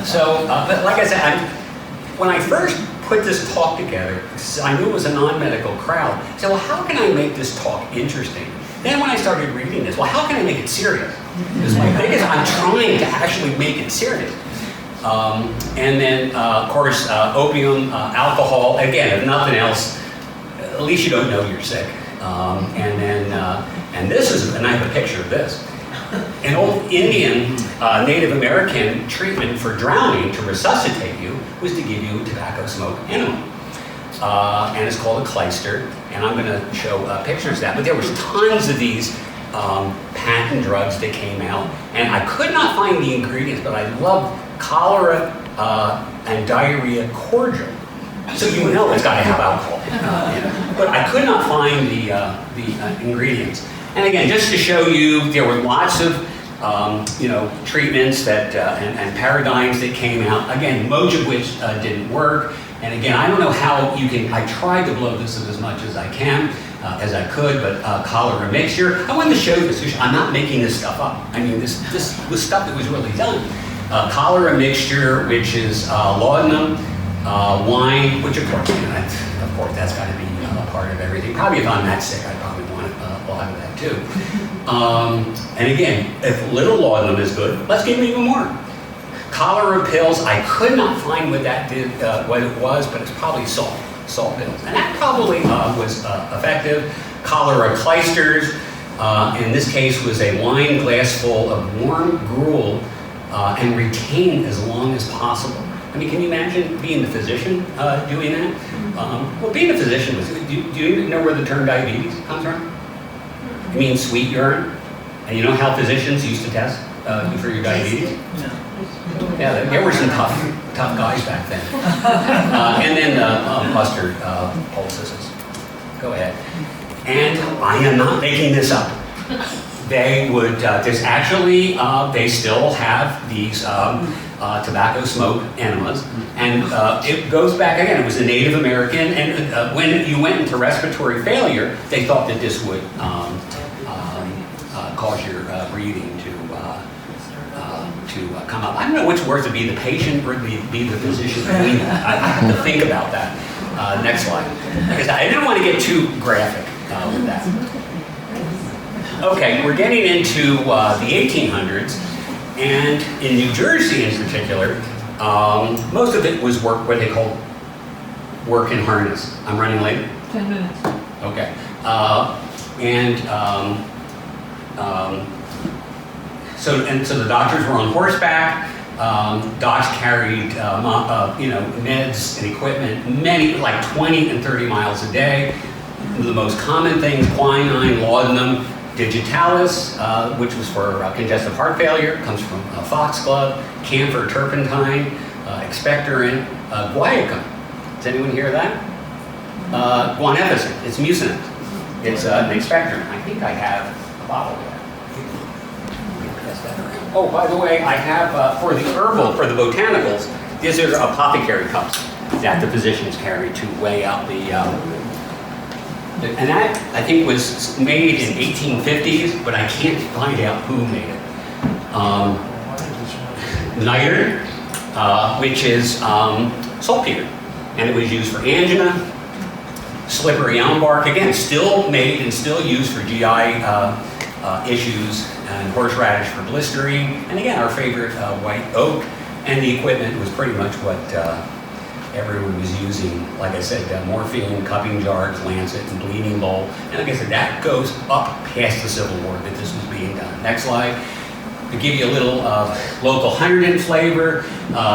So, but like I said, when I first put this talk together, I knew it was a non-medical crowd. I said, well, how can I make this talk interesting? Then when I started reading this, well, how can I make it serious? Because my biggest, I'm trying to actually make it serious. And then, of course, opium, alcohol. Again, if nothing else, at least you don't know you're sick. And then, and this is, and I have a picture of this. An old Indian, Native American treatment for drowning to resuscitate you was to give you tobacco smoke enema. And it's called a clyster, and I'm going to show pictures of that. But there was tons of these patent drugs that came out, and I could not find the ingredients, but I love cholera and diarrhea cordial. So you know it's got to have alcohol. But I could not find the ingredients. And again, just to show you, there were lots of treatments that and paradigms that came out. Again, most of which didn't work. And again, I don't know how you can. I tried to blow this up as much as I can, as I could, but cholera mixture. I wanted to show this. I'm not making this stuff up. I mean, this was stuff that was really done. Cholera mixture, which is laudanum, wine, which of course that's got to be a part of everything. Probably if I'm that sick, I probably want a lot of that too. And again, if little laudanum is good, let's give them even more. Cholera pills, I could not find what that did, what it was, but it's probably salt pills. And that probably was effective. Cholera clysters, in this case, was a wine glass full of warm gruel and retained as long as possible. I mean, can you imagine being the physician doing that? Well, being a physician, do you know where the term diabetes comes from? It means sweet urine. And you know how physicians used to test for your diabetes? Yeah, there were some tough guys back then. And then mustard poultices. Go ahead. And I am not making this up. They would, there's actually, they still have these tobacco smoke enemas. And it goes back again, it was a Native American, and when you went into respiratory failure, they thought that this would cause your breathing to come up. I don't know which worse to be the patient or be the physician. I have to think about that. Next slide. Because I didn't want to get too graphic with that. Okay, we're getting into the 1800s, and in New Jersey in particular, most of it was work, what they called work in harness. I'm running late? 10 minutes. Okay. So the doctors were on horseback. Docs carried meds and equipment, many, like 20 and 30 miles a day. The most common things: quinine, laudanum, digitalis, which was for congestive heart failure, comes from foxglove, camphor, turpentine, expectorant, guaiacum. Does anyone hear that? Guanefacin, it's mucinate. It's an expectorant. I think I have a bottle of that. Oh, by the way, I have, for the herbal, for the botanicals, these are apothecary cups that the physicians carry to weigh out the, and that, I think, was made in 1850s, but I can't find out who made it. Niter, which is saltpeter, and it was used for angina. Slippery elm bark, again, still made and still used for GI issues, and horseradish for blistering, and again, our favorite white oak, and the equipment was pretty much what everyone was using, like I said, morphine, cupping jars, lancet, and bleeding bowl. And like I said, that goes up past the Civil War that this was being done. Next slide. To give you a little local Hunterdon flavor,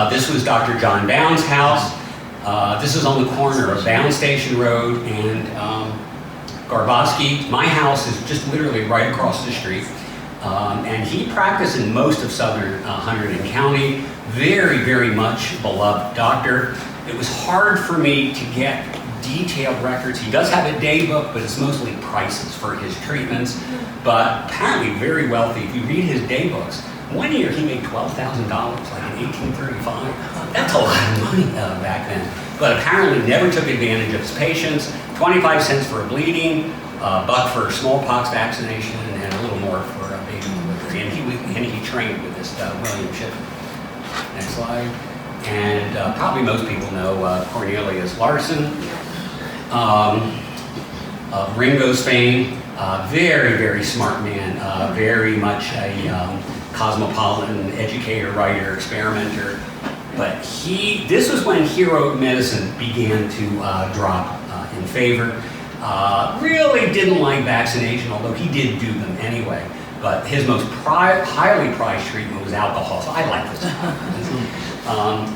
this was Dr. John Bound's house. This is on the corner of Bound Station Road and Garbowski. My house is just literally right across the street. And he practiced in most of southern Hunterdon County. Very, very much beloved doctor. It was hard for me to get detailed records. He does have a day book, but it's mostly prices for his treatments. But apparently very wealthy. If you read his day books, one year he made $12,000, like in 1835. That's a lot of money back then. But apparently never took advantage of his patients. 25 cents for a bleeding, a buck for smallpox vaccination, and a little more for a baby delivery. And he trained with this William Shippen. Next slide. And probably most people know Cornelius Larson, Ringo's fame. Very, very smart man, very much a cosmopolitan educator, writer, experimenter. But this was when hero medicine began to drop in favor. Really didn't like vaccination, although he did do them anyway. But his most highly prized treatment was alcohol, so I like this.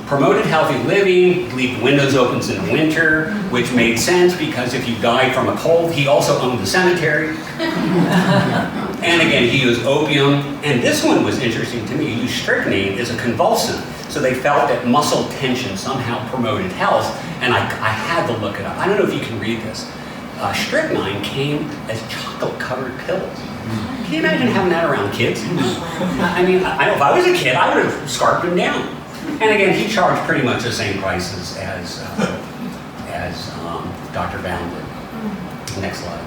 Promoted healthy living, leave the windows open in the winter, which made sense because if you died from a cold, he also owned the cemetery. And again, he used opium. And this one was interesting to me. He used strychnine as a convulsant. So they felt that muscle tension somehow promoted health. And I had to look it up. I don't know if you can read this. Strychnine came as chocolate-covered pills. Can you imagine having that around kids? I mean, I know if I was a kid, I would have scarfed him down. And again, he charged pretty much the same prices as Dr. Bound did. Next slide.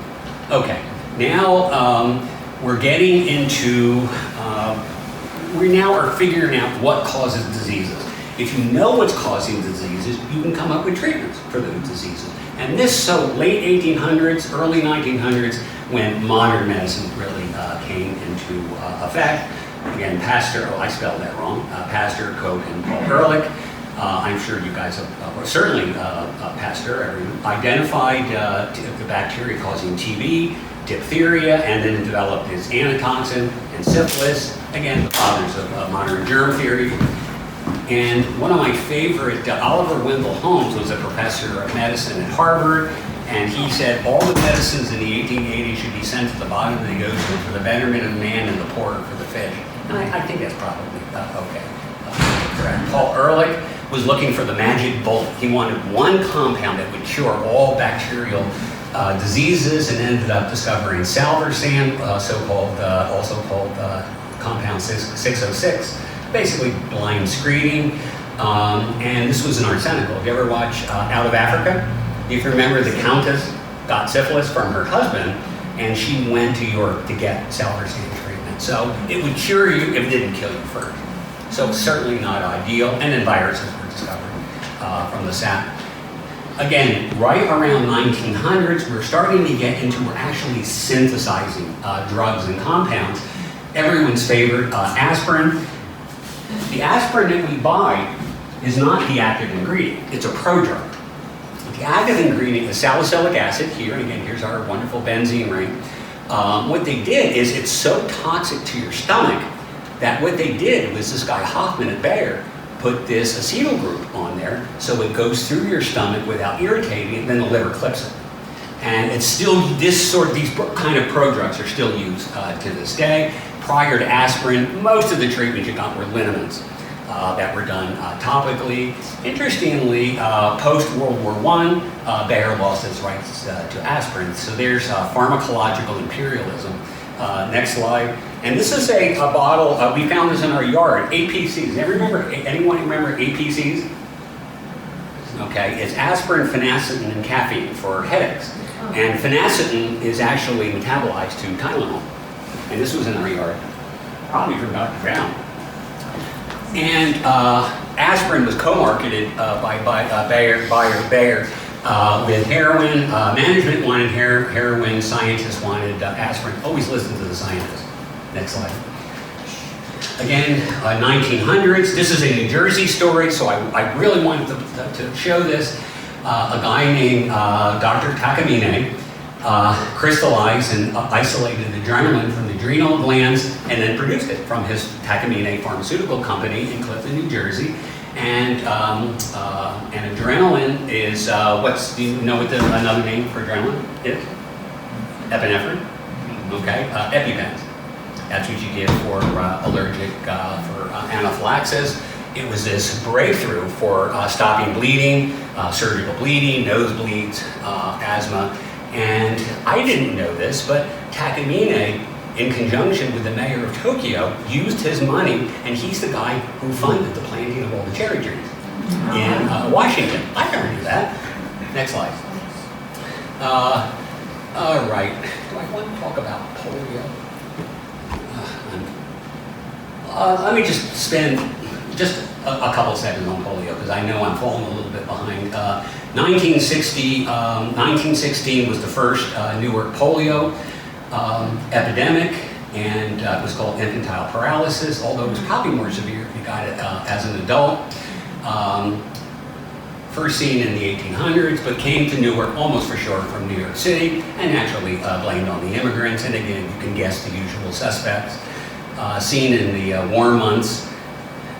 Okay, now we're getting into, we now are figuring out what causes diseases. If you know what's causing diseases, you can come up with treatments for those diseases. And this, so late 1800s, early 1900s, when modern medicine really came into effect. Again, Pasteur, I spelled that wrong, Pasteur, Koch, and Paul Ehrlich. I'm sure you guys have, certainly Pasteur, identified the bacteria causing TB, diphtheria, and then developed his antitoxin and syphilis. Again, the fathers of modern germ theory. And one of my favorite, Oliver Wendell Holmes was a professor of medicine at Harvard, and he said all the medicines in the 1880s should be sent to the bottom of the ocean for the betterment of man and the poorer for the fish. And I think that's probably okay. Correct. Paul Ehrlich was looking for the magic bullet. He wanted one compound that would cure all bacterial diseases, and ended up discovering salvarsan, also called compound 606. Basically blind screening, and this was an arsenical. If you ever watch Out of Africa, if you remember, the Countess got syphilis from her husband, and she went to Europe to get salvarsan treatment. So it would cure you if it didn't kill you first. So certainly not ideal. And then viruses were discovered from the sap. Again, right around 1900s, we're starting to get into, we're actually synthesizing drugs and compounds. Everyone's favorite, aspirin. The aspirin that we buy is not the active ingredient, it's a prodrug. The active ingredient is salicylic acid here, and again, here's our wonderful benzene ring. What they did is it's so toxic to your stomach that what they did was this guy Hoffman at Bayer put this acetyl group on there so it goes through your stomach without irritating it, and then the liver clips it. And it's still, these kind of prodrugs are still used to this day. Prior to aspirin, most of the treatments you got were liniments that were done topically. Interestingly, post-World War I, Bayer lost its rights to aspirin. So there's pharmacological imperialism. Next slide. And this is a bottle, we found this in our yard, APCs. Anyone remember APCs? Okay, it's aspirin, phenacetin, and caffeine for headaches. And phenacetin is actually metabolized to Tylenol. And this was in our yard, probably from Dr. Brown. And aspirin was co-marketed by Bayer with heroin. Management wanted heroin, scientists wanted aspirin. Always listen to the scientists. Next slide. Again, 1900s. This is a New Jersey story, so I really wanted to show this. A guy named Dr. Takamine crystallized and isolated adrenaline from the adrenal glands and then produced it from his Takamine pharmaceutical company in Clifton, New Jersey. And adrenaline is, do you know what another name for adrenaline is? Epinephrine? Okay, EpiPens. That's what you give for allergic, for anaphylaxis. It was this breakthrough for stopping bleeding, surgical bleeding, nosebleeds, asthma. And I didn't know this, but Takamine, in conjunction with the mayor of Tokyo, used his money, and he's the guy who funded the planting of all the cherry trees in Washington. I never knew that. Next slide. All right. Do I want to talk about polio? Let me just spend just a couple seconds on polio, because I know I'm falling a little bit behind. 1916 was the first Newark polio epidemic, and it was called infantile paralysis, although it was probably more severe if you got it as an adult. First seen in the 1800s, but came to Newark almost for sure from New York City, and naturally blamed on the immigrants. And again, you can guess the usual suspects. Seen in the warm months.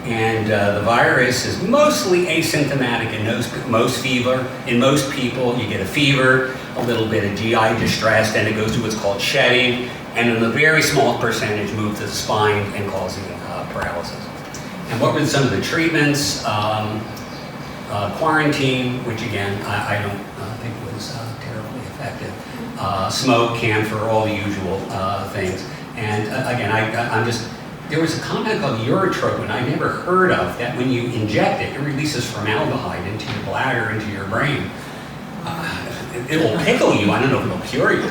And the virus is mostly asymptomatic in most fever. In most people, you get a fever, a little bit of GI distress, and it goes to what's called shedding, and in a very small percentage move to the spine and causing paralysis. And what were some of the treatments? Quarantine, which again, I don't think was terribly effective. Smoke, camphor, all the usual things. And again, there was a compound called urotropin I never heard of, that when you inject it, it releases formaldehyde into your bladder, into your brain. It will pickle you. I don't know if it'll cure you.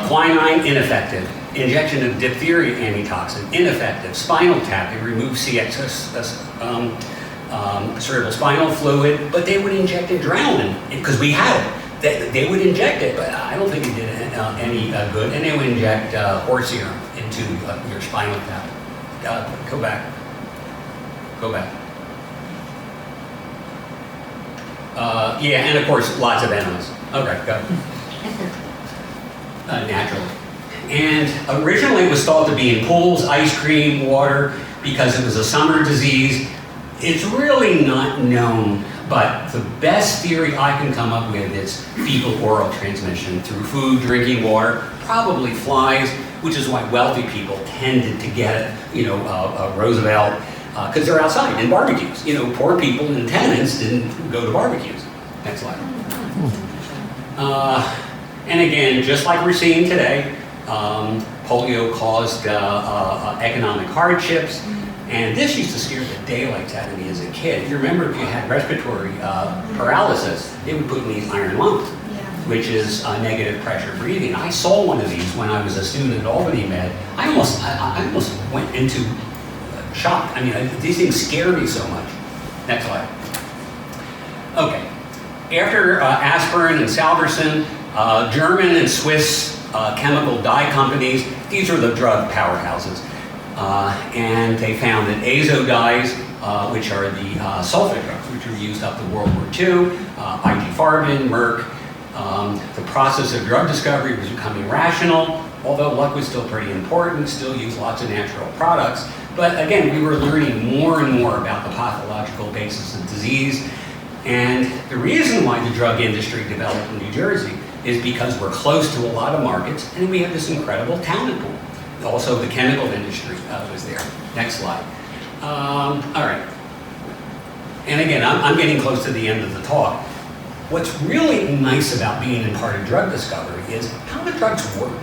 Quinine, ineffective. Injection of diphtheria antitoxin, ineffective. Spinal tap, it removes CHS, cerebral spinal fluid, but they would inject adrenaline because we had it. They would inject it, but I don't think it did any good. And they would inject horse serum into your spinal tap. Go back. Yeah, and of course, lots of enemas. Okay, go. Naturally. And originally it was thought to be in pools, ice cream, water, because it was a summer disease. It's really not known, but the best theory I can come up with is fecal oral transmission through food, drinking water, probably flies, which is why wealthy people tended to get it, Roosevelt, because they're outside in barbecues. Poor people in tenants didn't go to barbecues. Next slide. And again, just like we're seeing today, polio caused economic hardships. And this used to scare the daylights out of me as a kid. If you remember, if you had respiratory paralysis, they would put in these iron lungs, which is negative pressure breathing. I saw one of these when I was a student at Albany Med. I almost went into shock. I mean, these things scare me so much. Next slide. Okay. After aspirin and salvarsan, German and Swiss chemical dye companies, these are the drug powerhouses. And they found that azo dyes, which are the sulfate drugs, which were used up to World War II, IG Farben, Merck, the process of drug discovery was becoming rational, although luck was still pretty important, still used lots of natural products. But again, we were learning more and more about the pathological basis of disease. And the reason why the drug industry developed in New Jersey is because we're close to a lot of markets, and we have this incredible talent pool. Also, the chemical industry was there. Next slide. All right. And again, I'm getting close to the end of the talk. What's really nice about being in part of drug discovery is how the drugs work.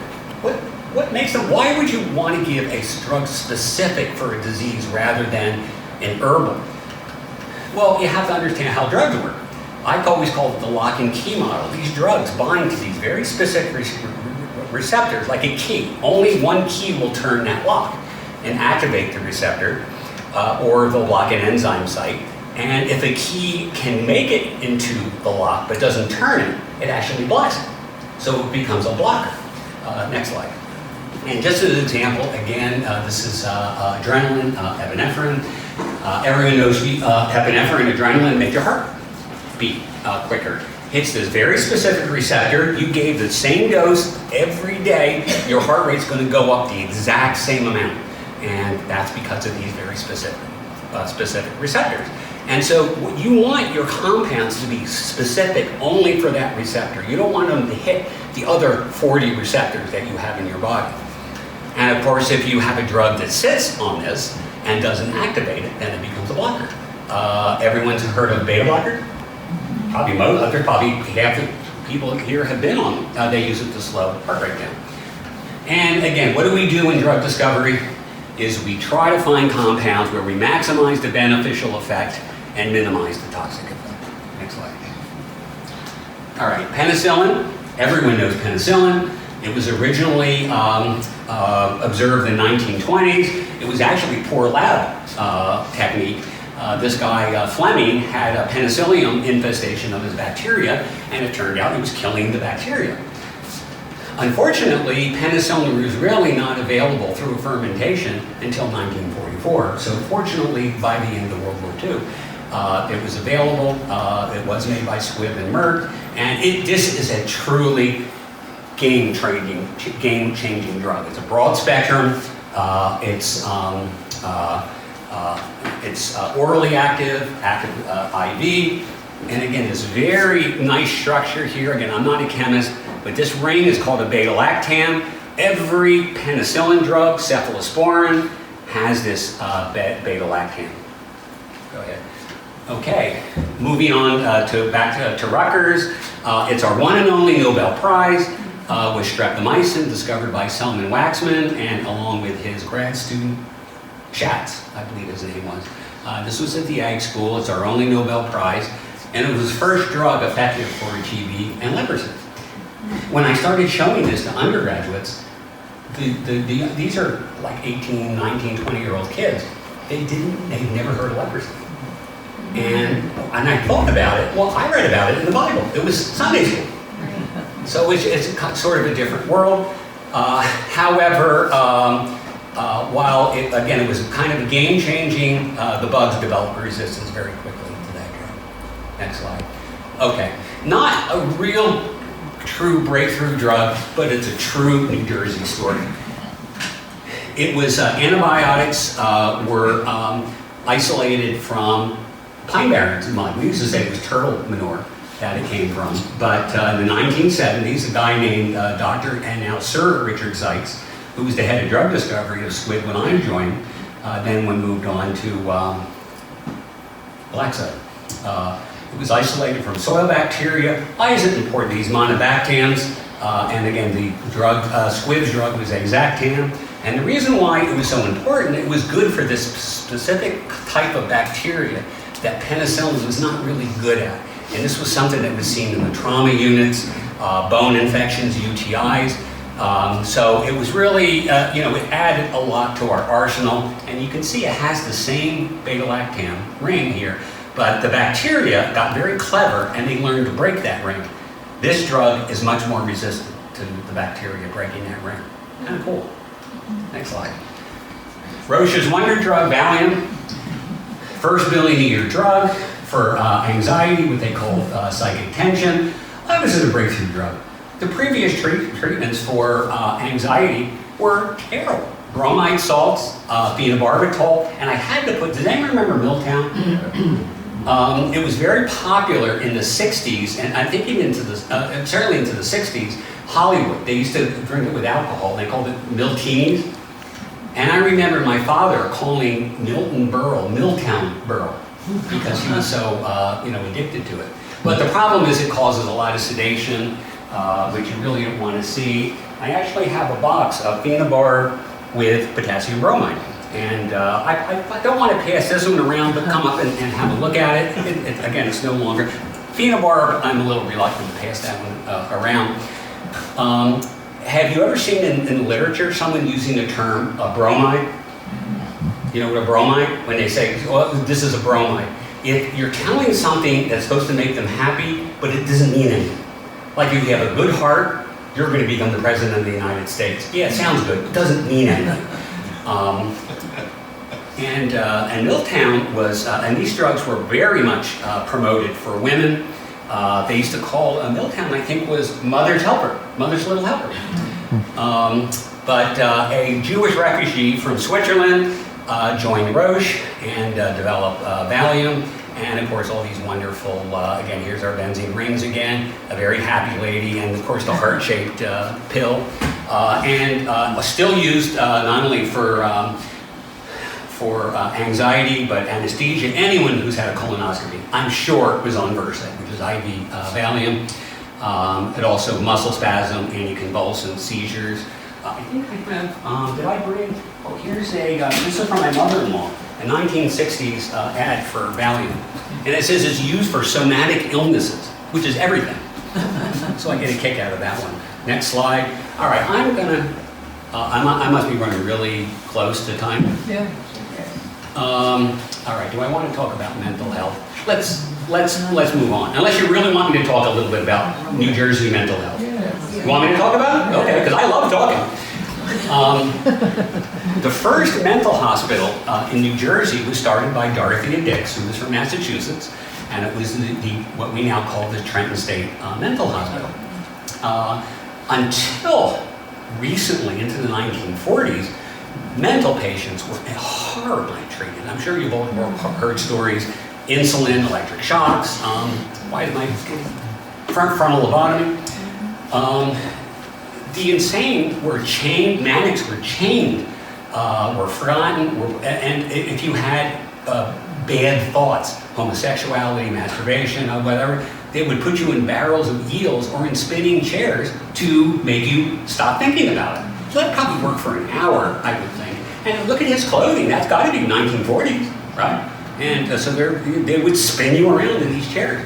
What makes them? Why would you want to give a drug specific for a disease rather than an herbal? Well, you have to understand how drugs work. I always call it the lock and key model. These drugs bind to these very specific receptors, like a key. Only one key will turn that lock and activate the receptor, or they'll block an enzyme site. And if a key can make it into the lock but doesn't turn it, it actually blocks it. So it becomes a blocker. Next slide. And just as an example, again, this is adrenaline, epinephrine. Everyone knows epinephrine, adrenaline make your heart beat quicker. Hits this very specific receptor. You gave the same dose every day, your heart rate's going to go up the exact same amount. And that's because of these very specific receptors. And so you want your compounds to be specific only for that receptor. You don't want them to hit the other 40 receptors that you have in your body. And of course, if you have a drug that sits on this and doesn't activate it, then it becomes a blocker. Everyone's heard of beta blocker? Probably half the people here have been on them. They use it to slow heart rate down. And again, what do we do in drug discovery? Is we try to find compounds where we maximize the beneficial effect and minimize the toxic effect. Next slide. All right, penicillin. Everyone knows penicillin. It was originally observed in the 1920s. It was actually poor lab technique. This guy, Fleming, had a penicillium infestation of his bacteria, and it turned out he was killing the bacteria. Unfortunately, penicillin was really not available through fermentation until 1944. So fortunately, by the end of World War II, it was available. It was made by Squibb and Merck, and this is a truly game-changing drug. It's a broad spectrum. It's orally active IV, and again, this very nice structure here. Again, I'm not a chemist, but this ring is called a beta-lactam. Every penicillin drug, cephalosporin, has this beta-lactam. Go ahead. Okay, moving on back to Rutgers. It's our one and only Nobel Prize with streptomycin, discovered by Selman Waxman, and along with his grad student, Schatz, I believe his name was. This was at the Ag School. It's our only Nobel Prize, and it was the first drug effective for TB and leprosy. When I started showing this to undergraduates, these are like 18, 19, 20-year-old kids. They'd never heard of leprosy. And I thought about it. Well, I read about it in the Bible. It was Sunday school. So it's sort of a different world. However, while it was kind of game-changing, the bugs developed resistance very quickly to that drug. Next slide. Okay, not a real true breakthrough drug, but it's a true New Jersey story. It was antibiotics were isolated from pine barrens in mud. We used to say it was turtle manure that it came from. But in the 1970s, a guy named Dr. and now Sir Richard Sykes, who was the head of drug discovery of Squibb when I joined, then moved on to black soda. It was isolated from soil bacteria. Why is it important? These monobactams, and again, the drug, Squibb's drug was exactam. And the reason why it was so important, it was good for this specific type of bacteria that penicillin was not really good at. And this was something that was seen in the trauma units, bone infections, UTIs. So it was really, it added a lot to our arsenal. And you can see it has the same beta-lactam ring here. But the bacteria got very clever and they learned to break that ring. This drug is much more resistant to the bacteria breaking that ring. Kind of cool. Next slide. Roche's wonder drug, Valium. First billion-a-year drug for anxiety, what they call psychic tension. This is a breakthrough drug. The previous treatments for anxiety were terrible. Bromide salts, phenobarbital, and I had to put, does anyone remember Milltown? It was very popular in the 60s, and I think even into the, certainly into the 60s, Hollywood. They used to drink it with alcohol. They called it Miltinis. And I remember my father calling Milton Berle, Milltown Berle, because he was so, addicted to it. But the problem is it causes a lot of sedation, which you really don't want to see. I actually have a box of phenobarb with potassium bromide. And I don't want to pass this one around, but come up and have a look at it. Again, it's no longer. Phenobarb, I'm a little reluctant to pass that one around. Have you ever seen in literature someone using the term bromide? You know what a bromide? When they say, well, this is a bromide. If you're telling something that's supposed to make them happy, but it doesn't mean anything. Like if you have a good heart, you're going to become the president of the United States. Yeah, it sounds good. It doesn't mean anything. And Milltown was, and these drugs were very much promoted for women. They used to call Milltown, I think, was Mother's Helper, Mother's Little Helper. But a Jewish refugee from Switzerland joined Roche and developed Valium. And of course, all these wonderful, again, here's our benzene rings again, a very happy lady, and of course the heart-shaped pill. And still used not only for anxiety, but anesthesia. Anyone who's had a colonoscopy, I'm sure it was on Versed, which is IV Valium. It also muscle spasm, anticonvulsant, seizures. I think I have, did I bring, oh, here's a, this is from my mother-in-law, a 1960s ad for Valium. And it says it's used for somatic illnesses, which is everything. So I get a kick out of that one. Next slide. All right, I'm gonna, I must be running really close to time. Yeah. All right, do I want to talk about mental health? Let's move on. Unless you really want me to talk a little bit about New Jersey mental health. You want me to talk about it? Okay, because I love talking. The first mental hospital in New Jersey was started by Dorothea Dix, who was from Massachusetts, and it was what we now call the Trenton State Mental Hospital. Until recently, into the 1940s, mental patients were horribly treated. I'm sure you've all heard stories, insulin, electric shocks, why is my frontal lobotomy? The insane were chained, manics were chained, were forgotten, and if you had bad thoughts, homosexuality, masturbation, or whatever, they would put you in barrels of eels or in spinning chairs to make you stop thinking about it. So that probably worked for an hour, I would think. And look at his clothing, that's got to be 1940s, right? And so they would spin you around in these chairs.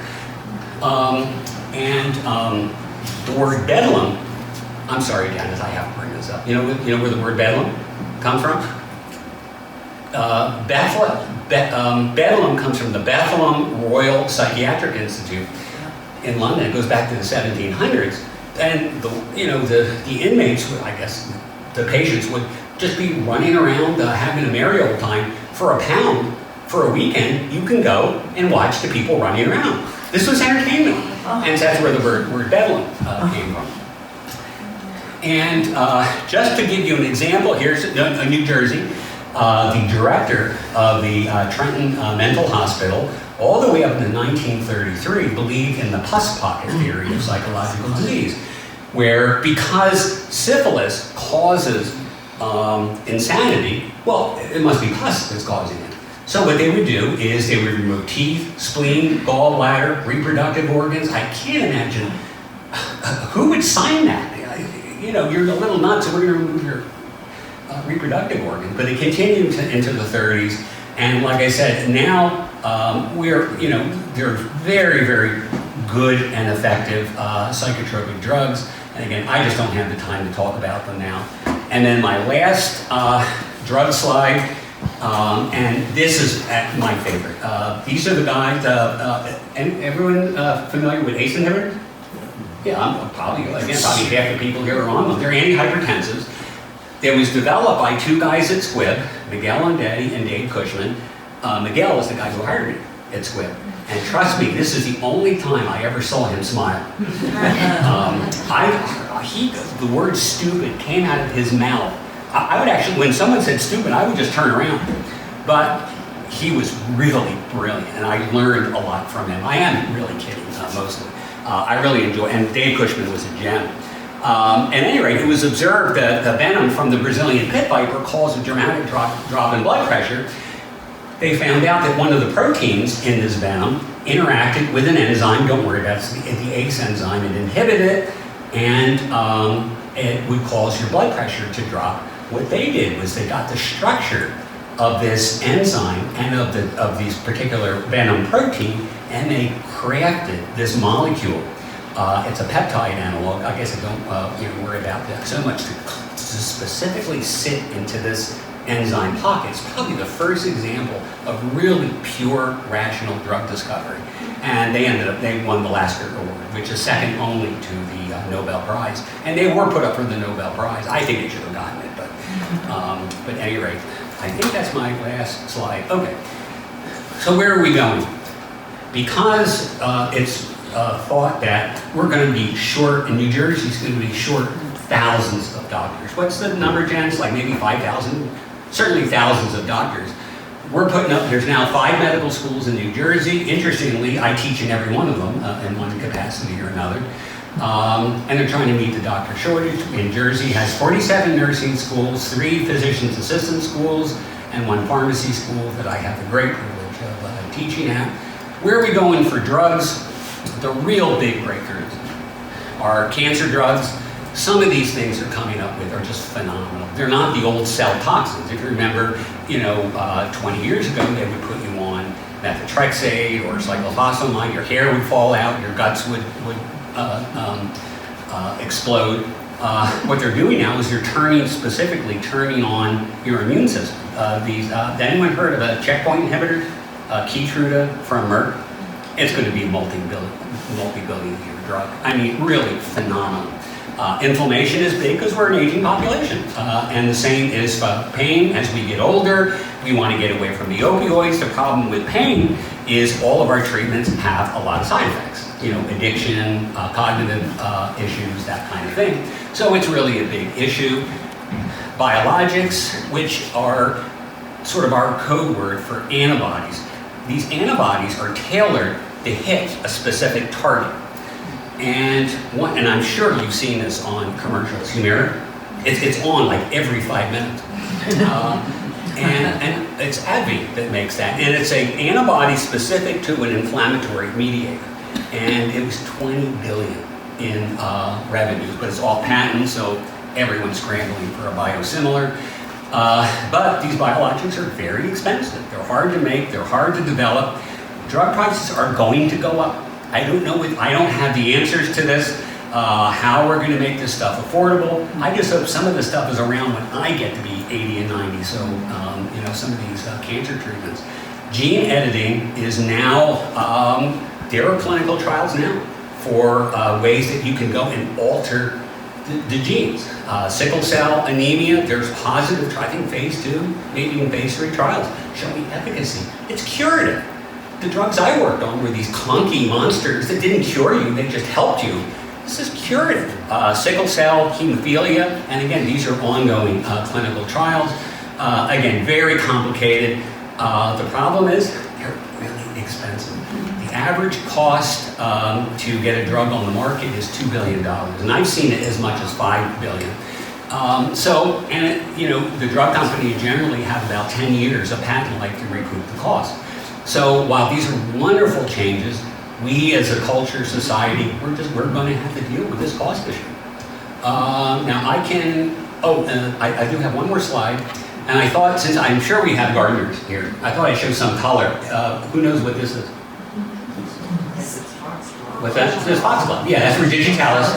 The word bedlam, I'm sorry, Janice, I have to bring this up. You know where the word bedlam comes from? Bedlam comes from the Bethlehem Royal Psychiatric Institute in London. It goes back to the 1700s. And the inmates, I guess, the patients would just be running around having a merry old time. For £1 for a weekend, you can go and watch the people running around. This was entertainment. And that's where the word bedlam came from. And just to give you an example, here's New Jersey. The director of the Trenton Mental Hospital, all the way up to 1933, believed in the pus pocket theory of psychological disease, where because syphilis causes insanity, well, it must be pus that's causing it. So what they would do is they would remove teeth, spleen, gallbladder, reproductive organs. I can't imagine who would sign that. You're a little nuts, so we're going to remove your reproductive organs. But it continued into the 30s, and like I said, now there are very, very good and effective psychotropic drugs. And again, I just don't have the time to talk about them now. And then my last drug slide, and this is my favorite. These are the guys, and everyone familiar with ACE inhibitors? Yeah, I'm probably half the people here are on them. They're antihypertensives. It was developed by two guys at Squibb, Miguel Ondetti and Dave Cushman. Miguel is the guy who hired me at Squibb. And trust me, this is the only time I ever saw him smile. The word stupid came out of his mouth. I would actually, when someone said stupid, I would just turn around. But he was really brilliant, and I learned a lot from him. I am really kidding, mostly. I really enjoy, and Dave Cushman was a gem. At any rate, it was observed that the venom from the Brazilian pit viper caused a dramatic drop in blood pressure. They found out that one of the proteins in this venom interacted with an enzyme, don't worry about it, the ACE enzyme, it inhibited it, and it would cause your blood pressure to drop. What they did was they got the structure of this enzyme and of these particular venom protein, and they crafted this molecule. It's a peptide analog. I guess I don't worry about that so much to specifically sit into this enzyme pockets, probably the first example of really pure rational drug discovery. And they won the Lasker Award, which is second only to the Nobel Prize. And they were put up for the Nobel Prize. I think they should have gotten it, but at any rate, I think that's my last slide. Okay, so where are we going? Because it's thought that we're going to be short, and New Jersey's going to be short thousands of doctors. What's the number, Jen? It's like maybe 5,000? Certainly thousands of doctors. We're putting up, there's now 5 medical schools in New Jersey. Interestingly, I teach in every one of them in one capacity or another. And they're trying to meet the doctor shortage. In Jersey has 47 nursing schools, 3 physician's assistant schools, and 1 pharmacy school that I have the great privilege of teaching at. Where are we going for drugs? The real big breakthroughs are cancer drugs. Some of these things they're coming up with are just phenomenal. They're not the old cell toxins. If you remember, 20 years ago, they would put you on methotrexate or cyclophosphamide. Your hair would fall out, your guts would explode. What they're doing now is they're specifically turning on your immune system. Anyone heard of a checkpoint inhibitor, Keytruda from Merck? It's going to be a multi-billion year drug. I mean, really phenomenal. Inflammation is big because we're an aging population. And the same is pain. As we get older, we want to get away from the opioids. The problem with pain is all of our treatments have a lot of side effects. Addiction, cognitive issues, that kind of thing. So it's really a big issue. Biologics, which are sort of our code word for antibodies. These antibodies are tailored to hit a specific target. And I'm sure you've seen this on commercials. Humira, it's on like every 5 minutes. And it's AbbVie that makes that. And it's an antibody specific to an inflammatory mediator. And it was $20 billion in revenues, but it's all patent, so everyone's scrambling for a biosimilar. But these biologics are very expensive. They're hard to make, they're hard to develop. Drug prices are going to go up. I don't know, I don't have the answers to this, how we're going to make this stuff affordable. I just hope some of this stuff is around when I get to be 80 and 90, so, some of these cancer treatments. Gene editing is now, there are clinical trials now for ways that you can go and alter the genes. Sickle cell anemia, there's positive, I think phase 2, maybe even phase 3 trials showing efficacy. It's curative. The drugs I worked on were these clunky monsters that didn't cure you, they just helped you. This is curative. Sickle cell, hemophilia, and again, these are ongoing clinical trials. Again, very complicated. The problem is they're really expensive. The average cost to get a drug on the market is $2 billion, and I've seen it as much as $5 billion. The drug companies generally have about 10 years of patent life to recoup the cost. So while these are wonderful changes, we as a culture, society, we're going to have to deal with this cost issue. Now I do have one more slide, and I thought, since I'm sure we have gardeners here, I thought I'd show some color. Who knows what this is? What's that? This is foxglove. Yeah, that's where digitalis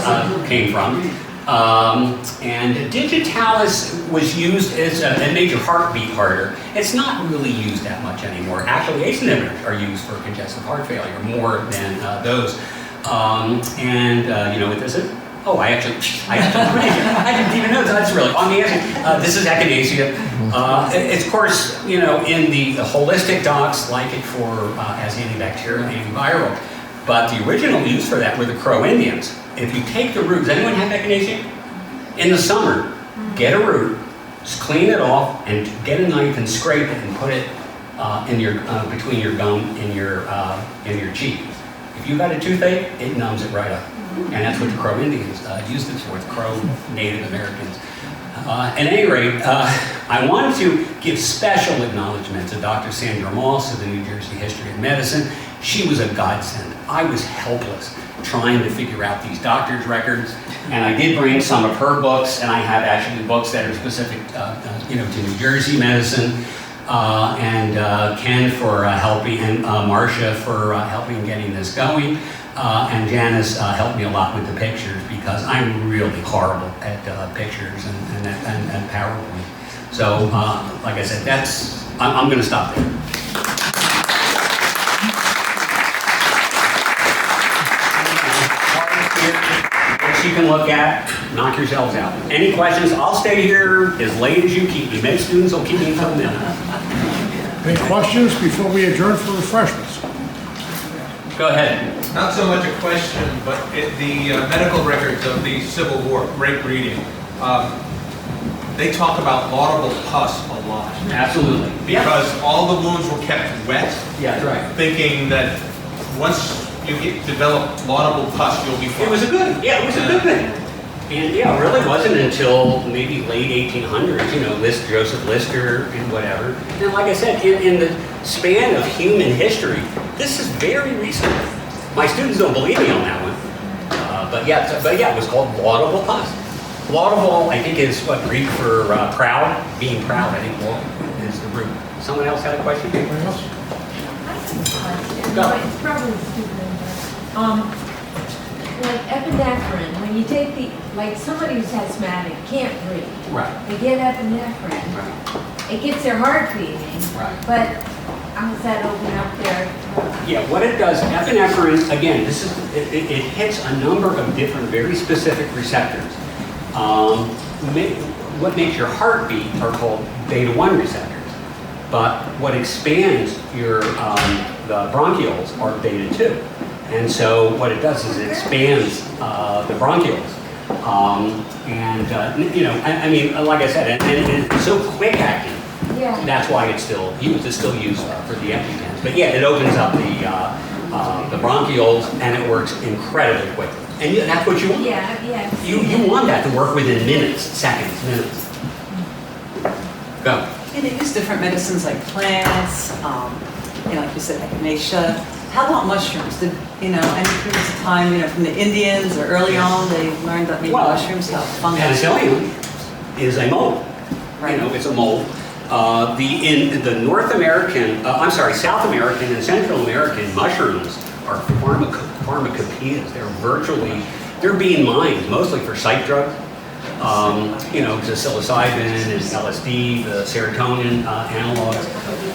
came from. And digitalis was used as it made your heart beat harder. It's not really used that much anymore. Actually, ACE inhibitors are used for congestive heart failure more than those. You know what this is? Oh, I didn't even know that's really on the edge. This is echinacea. It's of course, in the holistic docs like it for as antibacterial, antiviral. But the original use for that were the Crow Indians. If you take the root, does anyone have echinacea? In the summer, get a root, just clean it off, and get a knife and scrape it and put it in your between your gum and your cheek. If you've got a toothache, it numbs it right up. And that's what the Crow Indians used it for, the Crow Native Americans. At any rate, I wanted to give special acknowledgement to Dr. Sandra Moss of the New Jersey History of Medicine. She was a godsend. I was helpless trying to figure out these doctor's records, and I did bring some of her books, and I have actually books that are specific, to New Jersey medicine, and Ken for helping, and Marcia for helping getting this going, and Janice helped me a lot with the pictures because I'm really horrible at pictures and PowerPoint. So, like I said, I'm going to stop there. Which you can look at, knock yourselves out. Any questions? I'll stay here as late as you keep me. Many students will keep me until midnight. Any questions before we adjourn for refreshments? Go ahead. Not so much a question, but the medical records of the Civil War, great reading. They talk about laudable pus a lot. Absolutely. Because all the wounds were kept wet. Yeah, that's right. Thinking that once you develop laudable pus, you'll be fine. It was a good thing. And yeah, it really wasn't until maybe late 1800s, Joseph Lister and whatever. And like I said, in the span of human history, this is very recent. My students don't believe me on that one. But yeah, it was called laudable pus. Laudable, I think, is what Greek for proud, being proud, I think, is the root. Someone else had a question? Anyone else? Go. It's probably stupid. Like epinephrine, when you take like somebody who's asthmatic, can't breathe. Right. They get epinephrine. Right. It gets their heart beating. Right. But how does that open up their? Yeah, what it does, epinephrine, again, it hits a number of different, very specific receptors. What makes your heart beat are called beta-1 receptors. But what expands your the bronchioles are beta-2. And so what it does is it expands the bronchioles. Like I said, and it's so quick acting. Yeah. That's why it's still used. It's still used for the EpiPens. But yeah, it opens up the bronchioles, and it works incredibly quickly. And that's what you want. Yeah. You want that to work within minutes, seconds, minutes. Go. Yeah, they use different medicines like plants, like you said, echinacea. How about mushrooms? Did, any periods of time, from the Indians or early on, they learned that maybe mushrooms have fungus? Penicillium is a mold. Right. It's a mold. In the South American and Central American mushrooms are pharmacopoeias. They're being mined mostly for psych drugs. The psilocybin and LSD, the serotonin analogs.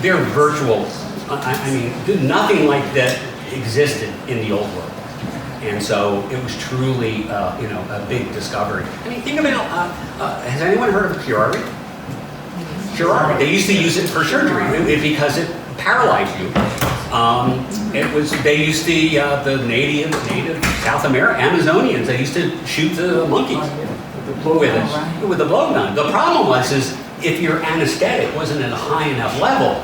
They're virtual. Nothing like that existed in the old world. And so it was truly, a big discovery. Think about, has anyone heard of curare? Curare. They used to use it for surgery because it paralyzed you. They used the native South American Amazonians. They used to shoot the monkeys with the blowgun. The problem was if your anesthetic wasn't at a high enough level,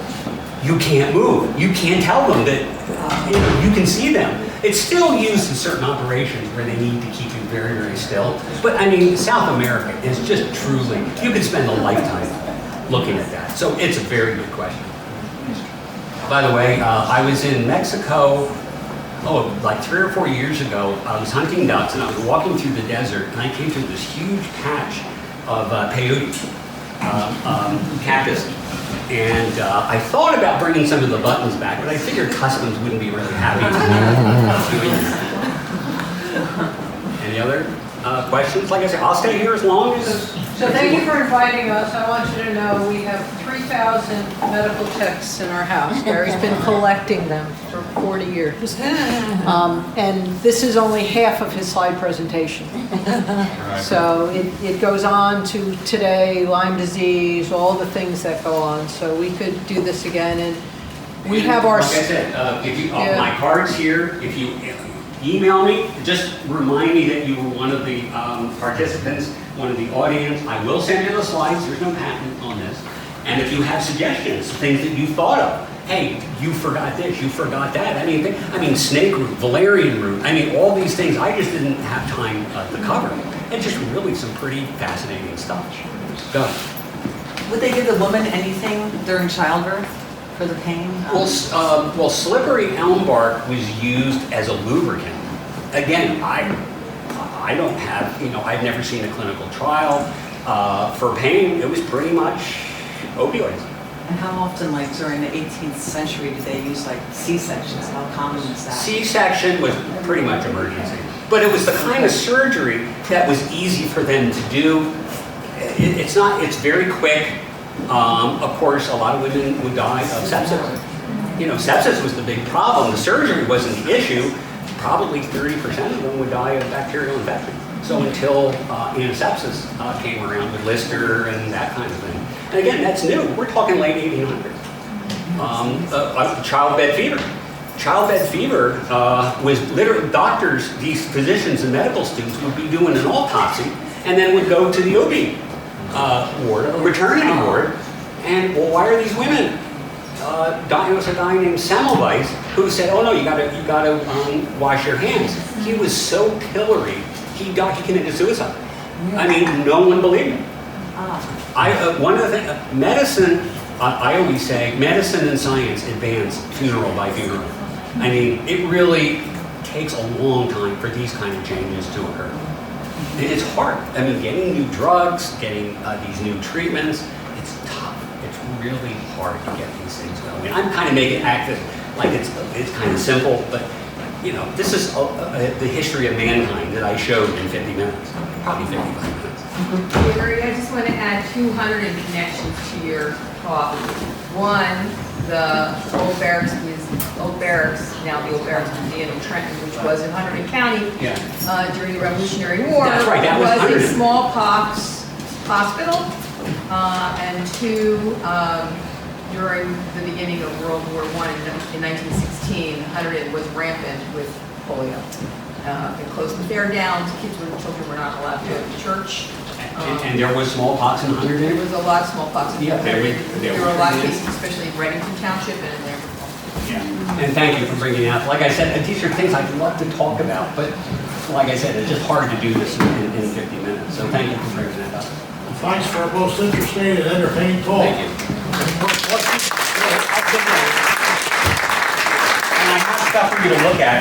you can't move. You can't tell them that you can see them. It's still used in certain operations where they need to keep you very, very still. But South America is just truly, you could spend a lifetime looking at that. So it's a very good question. By the way, I was in Mexico, like 3 or 4 years ago. I was hunting ducks and I was walking through the desert and I came to this huge patch of peyote, cactus. And I thought about bringing some of the buttons back, but I figured customs wouldn't be really happy with doing that. Any other questions? Like I said, I'll stay here as long as... So thank you for inviting us. I want you to know we have 3,000 medical checks in our house. Gary's been collecting them for 40 years. And this is only half of his slide presentation. So it goes on to today, Lyme disease, all the things that go on. So we could do this again. And we have our... Like I said, my card's here. If you email me, just remind me that you were one of the participants, one of the audience. I will send you the slides. There's no patent on this. And if you have suggestions, things that you thought of, hey, you forgot this, you forgot that. Snake root, valerian root. All these things I just didn't have time to cover. And just really some pretty fascinating stuff. Go. Would they give the woman anything during childbirth for the pain? Well, slippery elm bark was used as a lubricant. Again, I don't have, I've never seen a clinical trial. For pain, it was pretty much opioids. And how often, like during the 18th century, did they use like C-sections? How common is that? C-section was pretty much emergency. But it was the kind of surgery that was easy for them to do. It's very quick. Of course, a lot of women would die of sepsis. You know, sepsis was the big problem. The surgery wasn't the issue. Probably 30% of them would die of bacterial infection. So until antisepsis came around with Lister and that kind of thing. And again, that's new. We're talking late 1800s. Childbed fever. Childbed fever was literally doctors, these physicians and medical students would be doing an autopsy and then would go to the OB ward, a maternity ward, and well, why are these women? There was a guy named Semmelweis who said, "Oh no, you gotta wash your hands." He was so pilloried, he committed suicide. I mean, no one believed him. One of the things, medicine. I always say, medicine and science advance funeral by funeral. I mean, it really takes a long time for these kind of changes to occur. And it's hard. I mean, getting new drugs, getting these new treatments, it's tough. It's really hard to get these things going. I mean, I'm kind of making it active like it's kind of simple, but you know, this is the history of mankind that I showed in 50 minutes, probably 55 minutes. Gary, I just want to add 200 connections to your talk. One, the old barracks, now the old barracks museum in Trenton, which was in Hunterdon County during the Revolutionary War. That's right, that was a Hunterdon. smallpox hospital, and two, during the beginning of World War I in 1916, Hunterdon was rampant with polio. They closed the fair down, children were not allowed to go to church. And there was smallpox in Hunterdon? There was a lot of smallpox in Yeah, Hunterdon. there There were a lot of were. cases, especially in Reddington Township and in there. Yeah. And thank you for bringing out, like I said, these are things I'd love to talk about, but like I said, it's just hard to do this in 50 minutes. So thank you for bringing that up. Thanks for a most interesting and entertaining talk. Thank you. Any more questions? And I have stuff for you to look at.